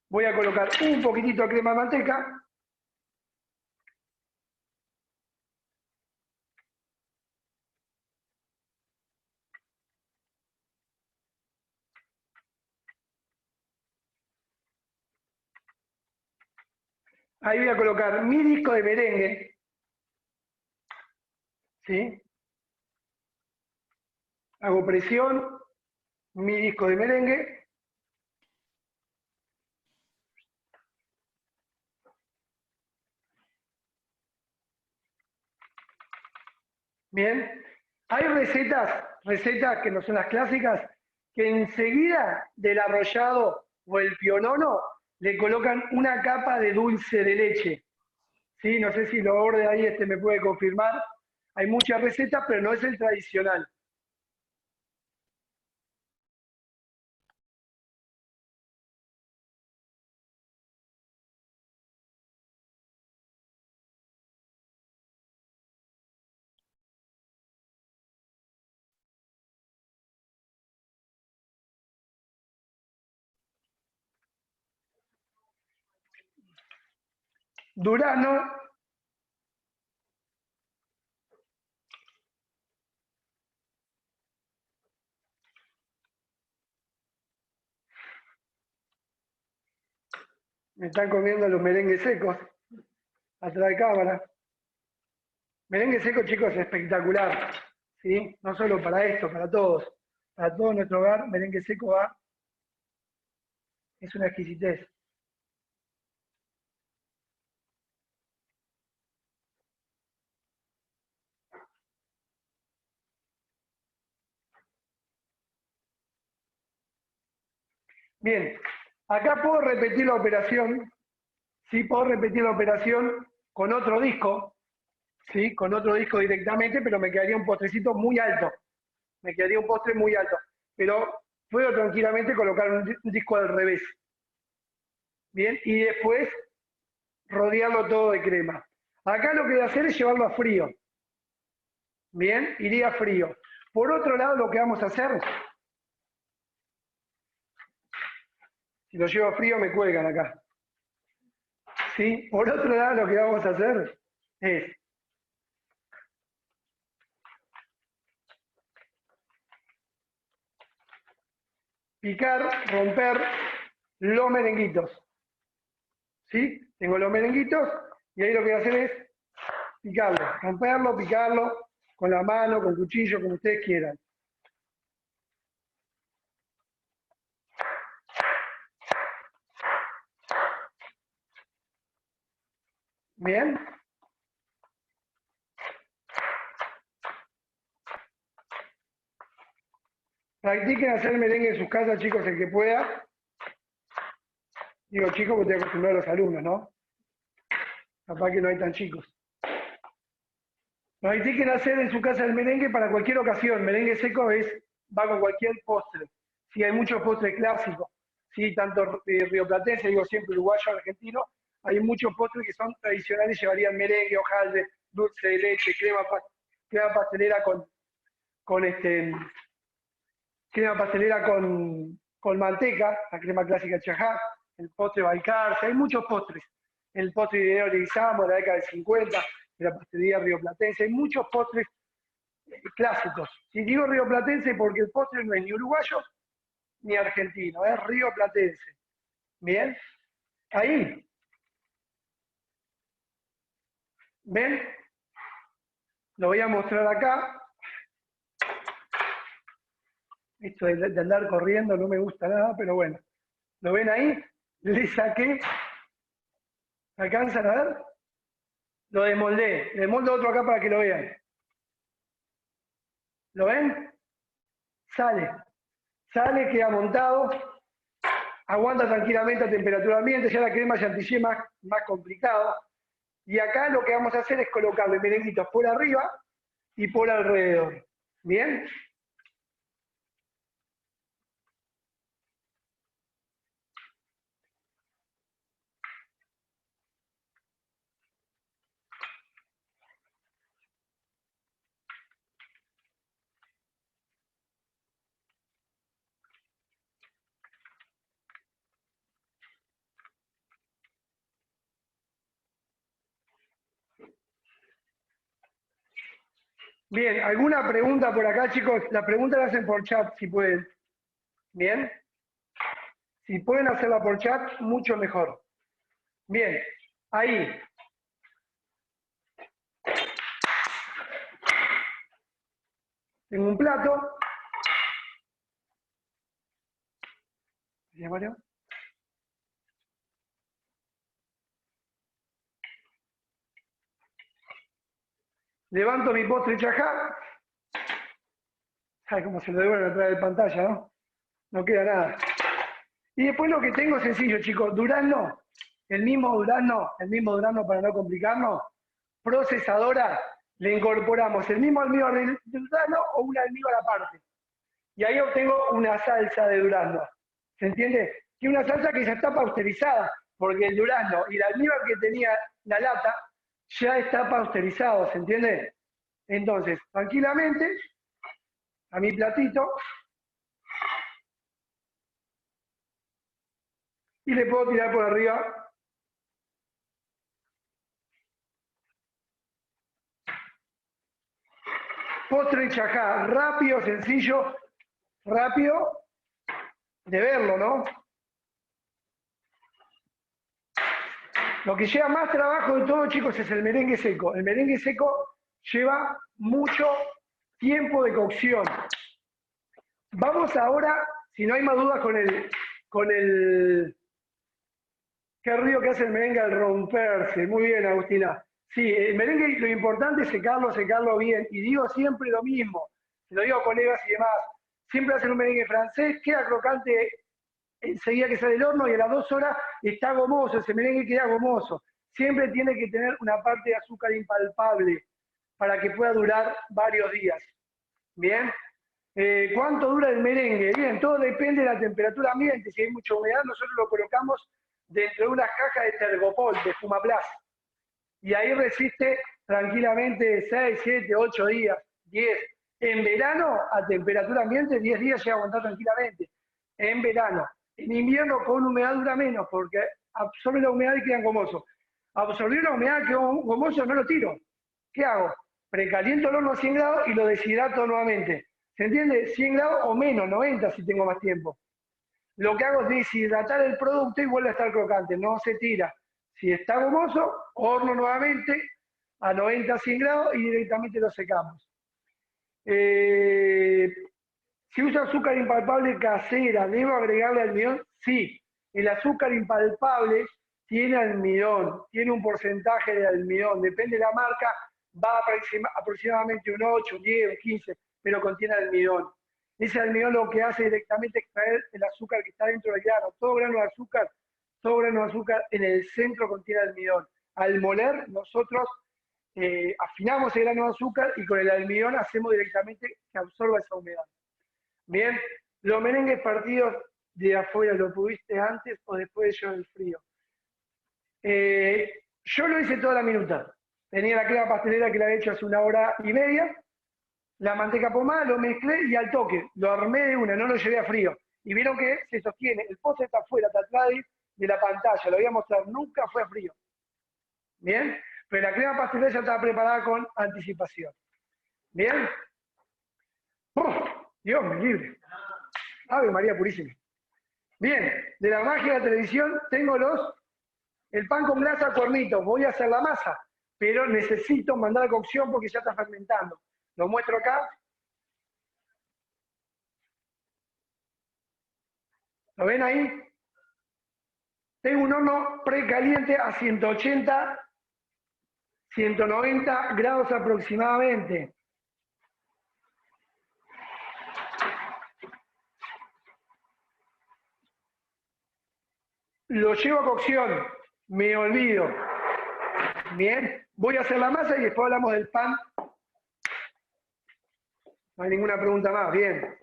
Voy a colocar un poquitito de crema de manteca. Ahí voy a colocar mi disco de merengue. ¿Sí? Hago presión, mi disco de merengue. Bien. Hay recetas que no son las clásicas, que enseguida del arrollado o el pionono le colocan una capa de dulce de leche. ¿Sí? No sé si lo orden ahí me puede confirmar. Hay muchas recetas, pero no es el tradicional. Durazno. Me están comiendo los merengues secos. Atrás de cámara. Merengue seco, chicos, es espectacular. ¿Sí? No solo para esto, para todos. Para todo nuestro hogar, merengue seco va. Es una exquisitez. Bien, acá puedo repetir la operación. Sí, puedo repetir la operación con otro disco. ¿Sí? Con otro disco directamente, pero me quedaría un postrecito muy alto. Me quedaría un postre muy alto. Pero puedo tranquilamente colocar un disco al revés. Bien, y después rodearlo todo de crema. Acá lo que voy a hacer es llevarlo a frío. Bien, iría a frío. Por otro lado, lo que vamos a hacer, si lo llevo a frío me cuelgan acá. ¿Sí? Por otro lado, lo que vamos a hacer es picar, romper los merenguitos. ¿Sí? Tengo los merenguitos y ahí lo que voy a hacer es picarlo, romperlo, picarlo con la mano, con cuchillo, como ustedes quieran. Bien. Practiquen hacer merengue en sus casas, chicos, el que pueda. Digo chicos porque estoy acostumbrado a los alumnos, ¿no? Capaz que no hay tan chicos. Practiquen hacer en su casa el merengue para cualquier ocasión. Merengue seco va con cualquier postre. Sí, hay muchos postres clásicos. Sí, tanto rioplatense, digo siempre uruguayo, argentino. Hay muchos postres que son tradicionales, llevarían merengue, hojaldre, dulce de leche, crema pastelera crema pastelera con manteca, la crema clásica Chajá, el postre Balcarce, hay muchos postres. El postre de Leguizamo, de la década del 50, de la pastelería rioplatense, hay muchos postres clásicos. Si digo rioplatense porque el postre no es ni uruguayo ni argentino, es rioplatense. ¿Bien? Ahí. ¿Ven? Lo voy a mostrar acá. Esto de andar corriendo no me gusta nada, pero bueno. ¿Lo ven ahí? Le saqué. ¿Alcanzan a ver? Lo desmoldé. Desmoldo otro acá para que lo vean. ¿Lo ven? Sale. Sale, queda montado. Aguanta tranquilamente a temperatura ambiente. Ya la crema chantilly es más complicado. Y acá lo que vamos a hacer es colocarle merenguitos por arriba y por alrededor. ¿Bien? Bien, ¿alguna pregunta por acá, chicos? Las preguntas las hacen por chat, si pueden. ¿Bien? Si pueden hacerla por chat, mucho mejor. Bien, ahí. Tengo un plato. ¿Sí, Mario? Levanto mi postre chajá. ¿Sabes cómo se lo devuelven atrás de pantalla, no? No queda nada. Y después lo que tengo es sencillo, chicos. Durazno, el mismo durazno para no complicarnos. Procesadora, le incorporamos el mismo almíbar del durazno o un almíbar aparte. Y ahí obtengo una salsa de durazno. ¿Se entiende? Que una salsa que ya está pasteurizada, porque el durazno y el almíbar que tenía la lata ya está pasteurizado, ¿se entiende? Entonces, tranquilamente, a mi platito, y le puedo tirar por arriba postre chajá, rápido, sencillo, rápido de verlo, ¿no? Lo que lleva más trabajo de todo, chicos, es el merengue seco. El merengue seco lleva mucho tiempo de cocción. Vamos ahora, si no hay más dudas, con el qué ruido que hace el merengue al romperse. Muy bien, Agustina. Sí, el merengue lo importante es secarlo bien. Y digo siempre lo mismo, se lo digo a colegas y demás. Siempre hacen un merengue francés, queda crocante enseguida que sale del horno y a las 2 horas está gomoso, ese merengue queda gomoso. Siempre tiene que tener una parte de azúcar impalpable para que pueda durar varios días. ¿Bien? ¿Cuánto dura el merengue? Bien, todo depende de la temperatura ambiente. Si hay mucha humedad, nosotros lo colocamos dentro de unas cajas de Tergopol, de Fumaplas. Y ahí resiste tranquilamente 6, 7, 8 días, 10. En verano, a temperatura ambiente, 10 días llega a aguantar tranquilamente. En verano. En invierno, con humedad dura menos, porque absorbe la humedad y quedan gomosos. Absorbir la humedad que gomoso no lo tiro. ¿Qué hago? Precaliento el horno a 100 grados y lo deshidrato nuevamente. ¿Se entiende? 100 grados o menos, 90 si tengo más tiempo. Lo que hago es deshidratar el producto y vuelve a estar crocante, no se tira. Si está gomoso, horno nuevamente a 90, 100 grados y directamente lo secamos. Si usa azúcar impalpable casera, ¿debo agregarle almidón? Sí. El azúcar impalpable tiene almidón, tiene un porcentaje de almidón. Depende de la marca, va aproximadamente un 8, 10, 15, pero contiene almidón. Ese almidón lo que hace directamente es extraer el azúcar que está dentro del grano. Todo grano de azúcar en el centro contiene almidón. Al moler, nosotros afinamos el grano de azúcar y con el almidón hacemos directamente que absorba esa humedad. Bien, los merengues partidos de afuera, ¿lo pudiste antes o después de del frío? Yo lo hice toda la minuta. Tenía la crema pastelera que la había hecho hace 1 hora y media, la manteca pomada, lo mezclé y al toque, lo armé de una, no lo llevé a frío. Y vieron que se sostiene, el postre está afuera, está atrás de la pantalla, lo voy a mostrar, nunca fue a frío. ¿Bien? Pero la crema pastelera ya estaba preparada con anticipación. ¿Bien? ¡Oh! Dios me libre. Ave María Purísima. Bien, de la magia de la televisión tengo el pan con grasa a cuernitos. Voy a hacer la masa, pero necesito mandar a cocción porque ya está fermentando. Lo muestro acá. ¿Lo ven ahí? Tengo un horno precaliente a 180 190 grados aproximadamente. Lo llevo a cocción, me olvido. Bien, voy a hacer la masa y después hablamos del pan. No hay ninguna pregunta más, bien.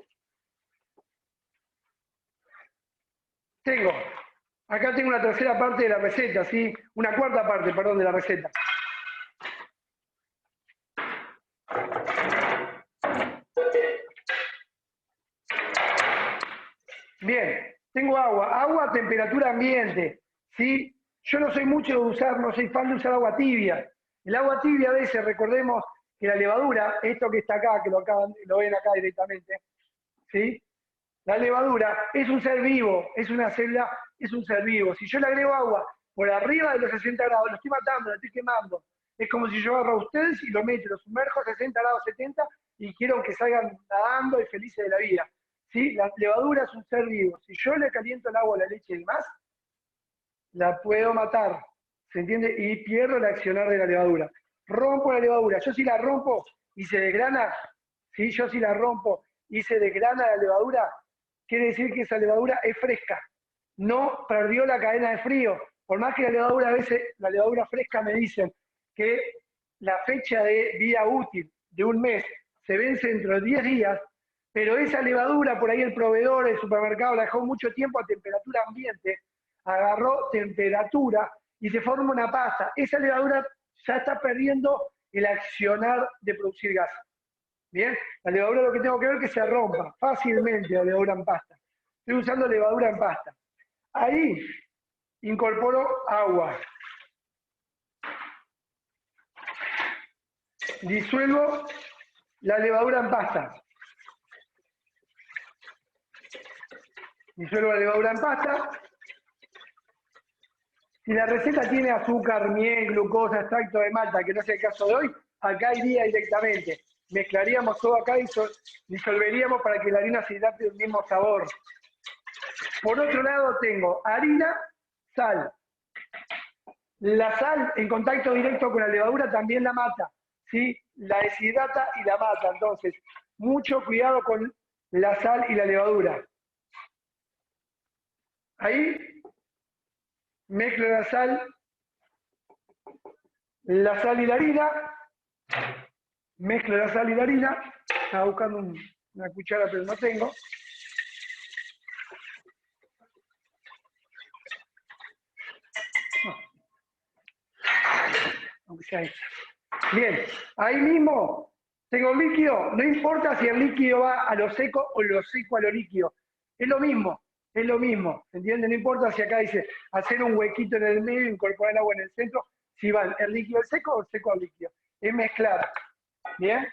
Acá tengo una tercera parte de la receta, ¿sí? Una cuarta parte, perdón, de la receta. Bien, tengo agua a temperatura ambiente, ¿sí? Yo no soy mucho de usar, no soy fan de usar agua tibia. El agua tibia a veces, recordemos que la levadura, esto que está acá, que lo ven acá directamente, ¿sí? La levadura es un ser vivo, es una célula, es un ser vivo. Si yo le agrego agua por arriba de los 60 grados, lo estoy matando, lo estoy quemando. Es como si yo agarro a ustedes y lo meto, los sumerjo a 60 grados, 70, y quiero que salgan nadando y felices de la vida. ¿Sí? La levadura es un ser vivo. Si yo le caliento el agua, la leche y demás, la puedo matar. ¿Se entiende? Y pierdo el accionar de la levadura. Rompo la levadura. Yo si la rompo y se desgrana, ¿sí? Yo si la rompo y se desgrana la levadura, quiere decir que esa levadura es fresca. No perdió la cadena de frío. Por más que la levadura, a veces, la levadura fresca me dicen que la fecha de vida útil de un mes se vence dentro de 10 días, pero esa levadura, por ahí el proveedor, el supermercado, la dejó mucho tiempo a temperatura ambiente, agarró temperatura y se forma una pasta. Esa levadura ya está perdiendo el accionar de producir gas. Bien, la levadura lo que tengo que ver es que se rompa fácilmente la levadura en pasta. Estoy usando levadura en pasta. Ahí incorporo agua. Disuelvo la levadura en pasta. Disuelvo la levadura en pasta. Si la receta tiene azúcar, miel, glucosa, extracto de malta, que no es el caso de hoy, acá iría directamente. Mezclaríamos todo acá y disolveríamos para que la harina se hidrate del mismo sabor. Por otro lado tengo harina, sal. La sal en contacto directo con la levadura también la mata, ¿sí? La deshidrata y la mata. Entonces, mucho cuidado con la sal y la levadura. Ahí mezclo la sal y la harina. Mezclo la sal y la harina. Estaba buscando una cuchara, pero no tengo. Aunque sea esta. Bien, ahí mismo tengo líquido. No importa si el líquido va a lo seco o lo seco a lo líquido. Es lo mismo, ¿se entiende? No importa si acá dice hacer un huequito en el medio, incorporar el agua en el centro, si van el líquido al seco o el seco al líquido. Es mezclar. ¿Bien?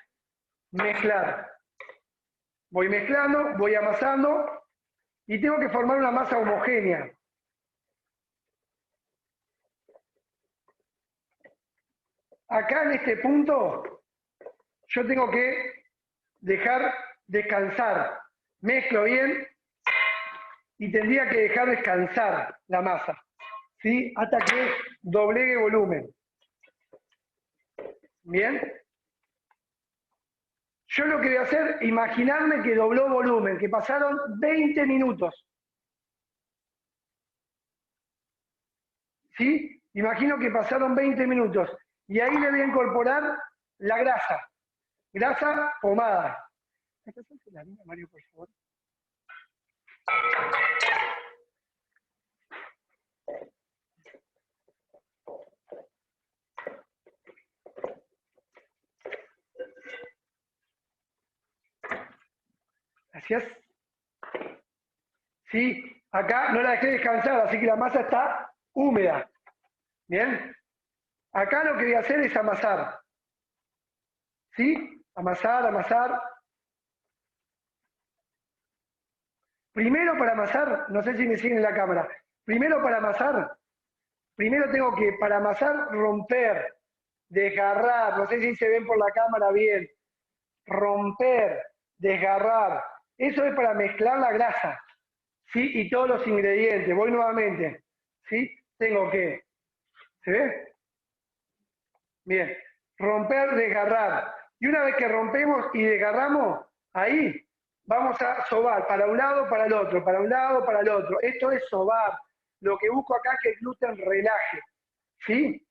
Mezclar. Voy mezclando, voy amasando y tengo que formar una masa homogénea. Acá en este punto yo tengo que dejar descansar. Mezclo bien y tendría que dejar descansar la masa, ¿sí? Hasta que doblegue volumen. ¿Bien? Yo lo que voy a hacer, imaginarme que dobló volumen, que pasaron 20 minutos. ¿Sí? Imagino que pasaron 20 minutos. Y ahí le voy a incorporar la grasa. Grasa pomada. ¿Me pasas la harina, Mario, por favor? Gracias. Sí, acá no la dejé descansar, así que la masa está húmeda. ¿Bien? Acá lo que voy a hacer es amasar. ¿Sí? Amasar, amasar. Primero para amasar, no sé si me siguen en la cámara. Primero para amasar, primero tengo que, para amasar, romper, desgarrar. No sé si se ven por la cámara bien. Romper, desgarrar. Eso es para mezclar la grasa, ¿sí? Y todos los ingredientes. Voy nuevamente, ¿sí? Tengo que, ¿se ve? Bien, romper, desgarrar. Y una vez que rompemos y desgarramos, ahí vamos a sobar para un lado, para el otro, para un lado, para el otro. Esto es sobar. Lo que busco acá es que el gluten relaje, ¿sí?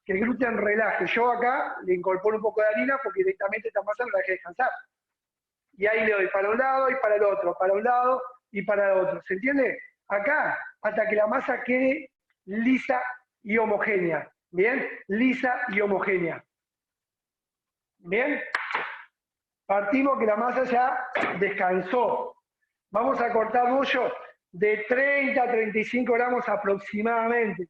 Que el gluten relaje. Yo acá le incorporo un poco de harina porque directamente esta masa la dejé descansar. Y ahí le doy para un lado y para el otro, para un lado y para el otro. ¿Se entiende? Acá, hasta que la masa quede lisa y homogénea. ¿Bien? Lisa y homogénea. ¿Bien? Partimos que la masa ya descansó. Vamos a cortar bollo de 30 a 35 gramos aproximadamente.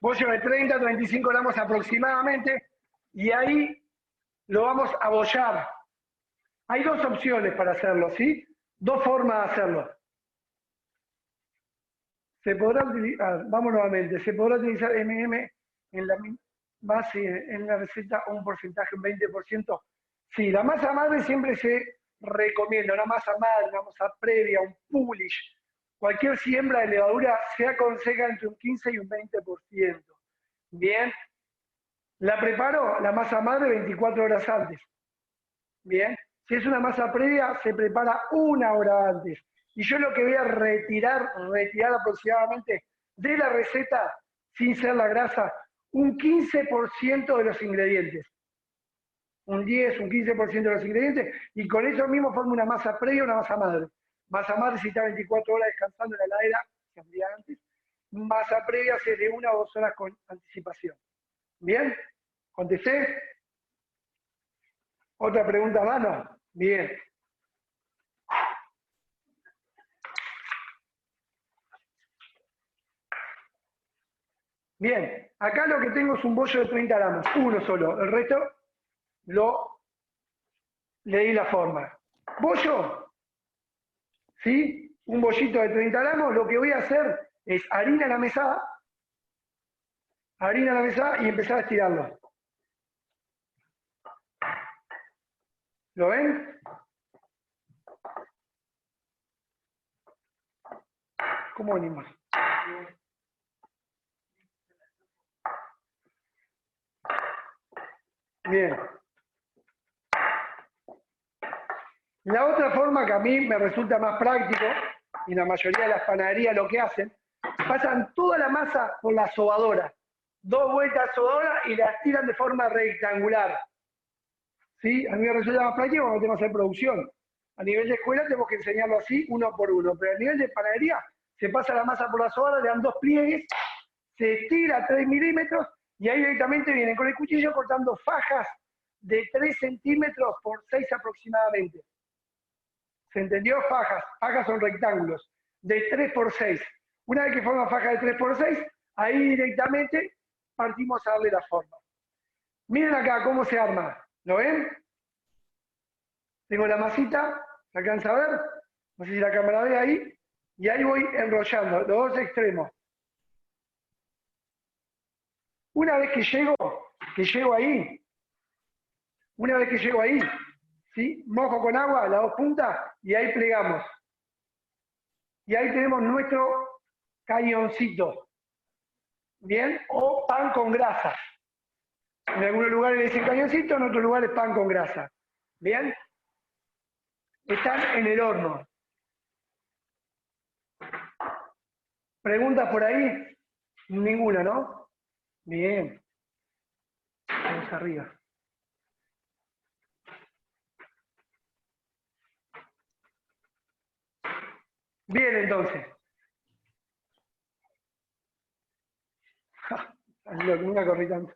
Bollo de 30 a 35 gramos aproximadamente, y ahí lo vamos a bollar. Hay dos opciones para hacerlo, ¿sí? Dos formas de hacerlo. Se podrá utilizar, vamos nuevamente, se podrá utilizar MM en la base, en la receta, un porcentaje, un 20%. Sí, la masa madre siempre se recomienda, una masa madre, una masa previa, un publish. Cualquier siembra de levadura se aconseja entre un 15 y un 20%. Bien. La preparo, la masa madre, 24 horas antes. Bien. Si es una masa previa, se prepara 1 hora antes. Y yo lo que voy a retirar aproximadamente de la receta, sin ser la grasa, un 15% de los ingredientes. Un 10, un 15% de los ingredientes, y con eso mismo formo una masa previa, una masa madre. Masa madre si está 24 horas descansando en la heladera, que un día antes. Masa previa se de 1 o 2 horas con anticipación. ¿Bien? ¿Contesté? ¿Otra pregunta más? No. Bien. Bien, acá lo que tengo es un bollo de 30 gramos, uno solo. El resto le di la forma. Bollo, ¿sí? Un bollito de 30 gramos, lo que voy a hacer es harina a la mesada y empezar a estirarlo. ¿Lo ven? ¿Cómo venimos? Bien. La otra forma que a mí me resulta más práctico, y la mayoría de las panaderías lo que hacen, pasan toda la masa por la sobadora. 2 vueltas sobadora y la estiran de forma rectangular. ¿Sí? A mí me resulta más práctico cuando tenemos que hacer producción. A nivel de escuela tenemos que enseñarlo así, uno por uno. Pero a nivel de panadería, se pasa la masa por la sobadora, le dan 2 pliegues, se estira 3 milímetros, y ahí directamente vienen con el cuchillo cortando fajas de 3 centímetros por 6 aproximadamente. ¿Se entendió? Fajas. Fajas son rectángulos, de 3 por 6. Una vez que forma faja de 3 por 6, ahí directamente partimos a darle la forma. Miren acá cómo se arma. ¿Lo ven? Tengo la masita, ¿se alcanza a ver? No sé si la cámara ve ahí. Y ahí voy enrollando los dos extremos. Una vez que llego ahí, ¿sí? Mojo con agua las 2 puntas y ahí plegamos. Y ahí tenemos nuestro cañoncito. ¿Bien? O pan con grasa. En algunos lugares le dicen cañoncito, en otros lugares pan con grasa. ¿Bien? Están en el horno. ¿Preguntas por ahí? Ninguna, ¿no? Bien. Vamos arriba. Bien, entonces. Nunca corrí tanto.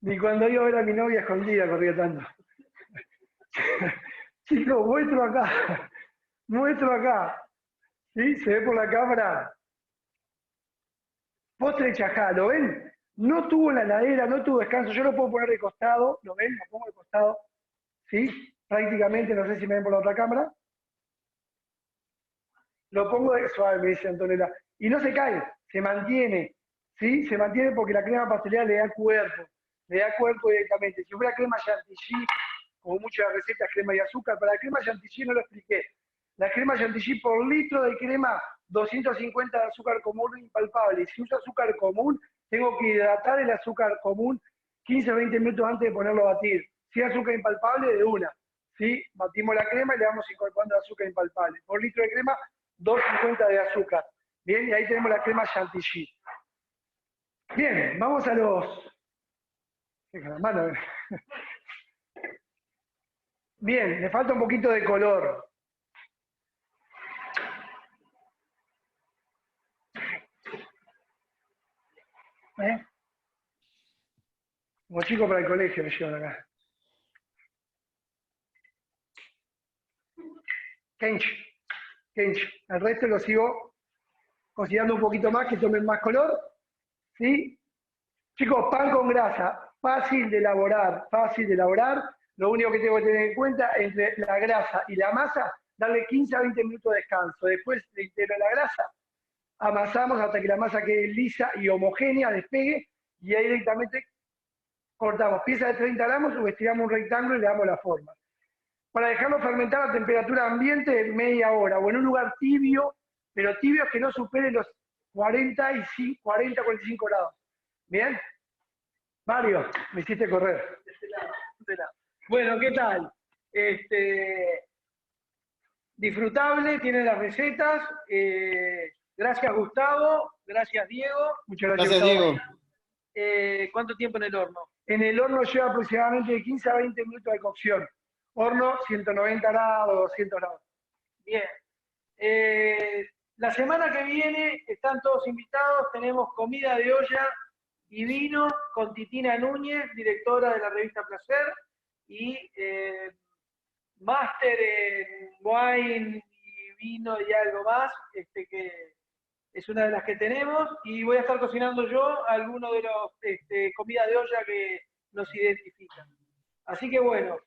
Ni cuando iba a ver a mi novia escondida corría tanto. Chicos, muestro acá. ¿Sí? ¿Se ve por la cámara? Postre chajá, ¿lo ven? No tuvo la heladera, no tuvo descanso. Yo lo puedo poner de costado, ¿lo ven? Lo pongo de costado. ¿Sí? Prácticamente, no sé si me ven por la otra cámara. Lo pongo de suave, me dice Antonella. Y no se cae, se mantiene. ¿sí? Se mantiene porque la crema pastelera le da cuerpo directamente. Si fuera crema chantilly, como muchas recetas, crema y azúcar, para la crema chantilly no lo expliqué. La crema chantilly por litro de crema, 250 de azúcar común impalpable. Si uso azúcar común, tengo que hidratar el azúcar común 15 o 20 minutos antes de ponerlo a batir. Si es azúcar impalpable, de una. ¿Sí? Batimos la crema y le vamos incorporando azúcar impalpable. Por litro de crema, 250 de azúcar. Bien, y ahí tenemos la crema chantilly. Bien, vamos a los... Bien, le falta un poquito de color. Como chico para el colegio me llevan acá. Kench. El resto lo sigo cocinando un poquito más, que tomen más color. ¿Sí? Chicos, pan con grasa, fácil de elaborar. Lo único que tengo que tener en cuenta, entre la grasa y la masa, darle 15 a 20 minutos de descanso. Después le integro la grasa, amasamos hasta que la masa quede lisa y homogénea, despegue, y ahí directamente cortamos piezas de 30 gramos o estiramos un rectángulo y le damos la forma. Para dejarlo fermentar a temperatura ambiente, media hora, o en un lugar tibio, pero tibio que no supere los 40-45 grados. ¿Bien? Mario, me hiciste correr. De este lado. Bueno, ¿qué tal? Disfrutable, tiene las recetas. Gracias, Gustavo. Gracias, Diego. Muchas gracias, Diego. ¿Cuánto tiempo en el horno? En el horno lleva aproximadamente de 15 a 20 minutos de cocción. Horno 190 grados, 200 grados. Bien. La semana que viene están todos invitados. Tenemos comida de olla y vino con Titina Núñez, directora de la revista Placer, y máster en wine y vino y algo más, que es una de las que tenemos, y voy a estar cocinando yo algunos de los comidas de olla que nos identifican. Así que bueno,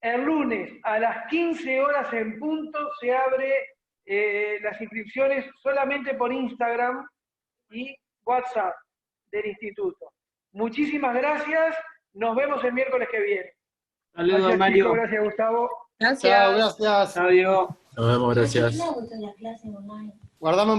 el lunes a las 15 horas en punto se abre las inscripciones solamente por Instagram y WhatsApp del instituto. Muchísimas gracias, nos vemos el miércoles que viene. Saludos, Mario. Chicos, gracias, Gustavo. Chao, gracias. Adiós. Nos vemos, gracias. Guardamos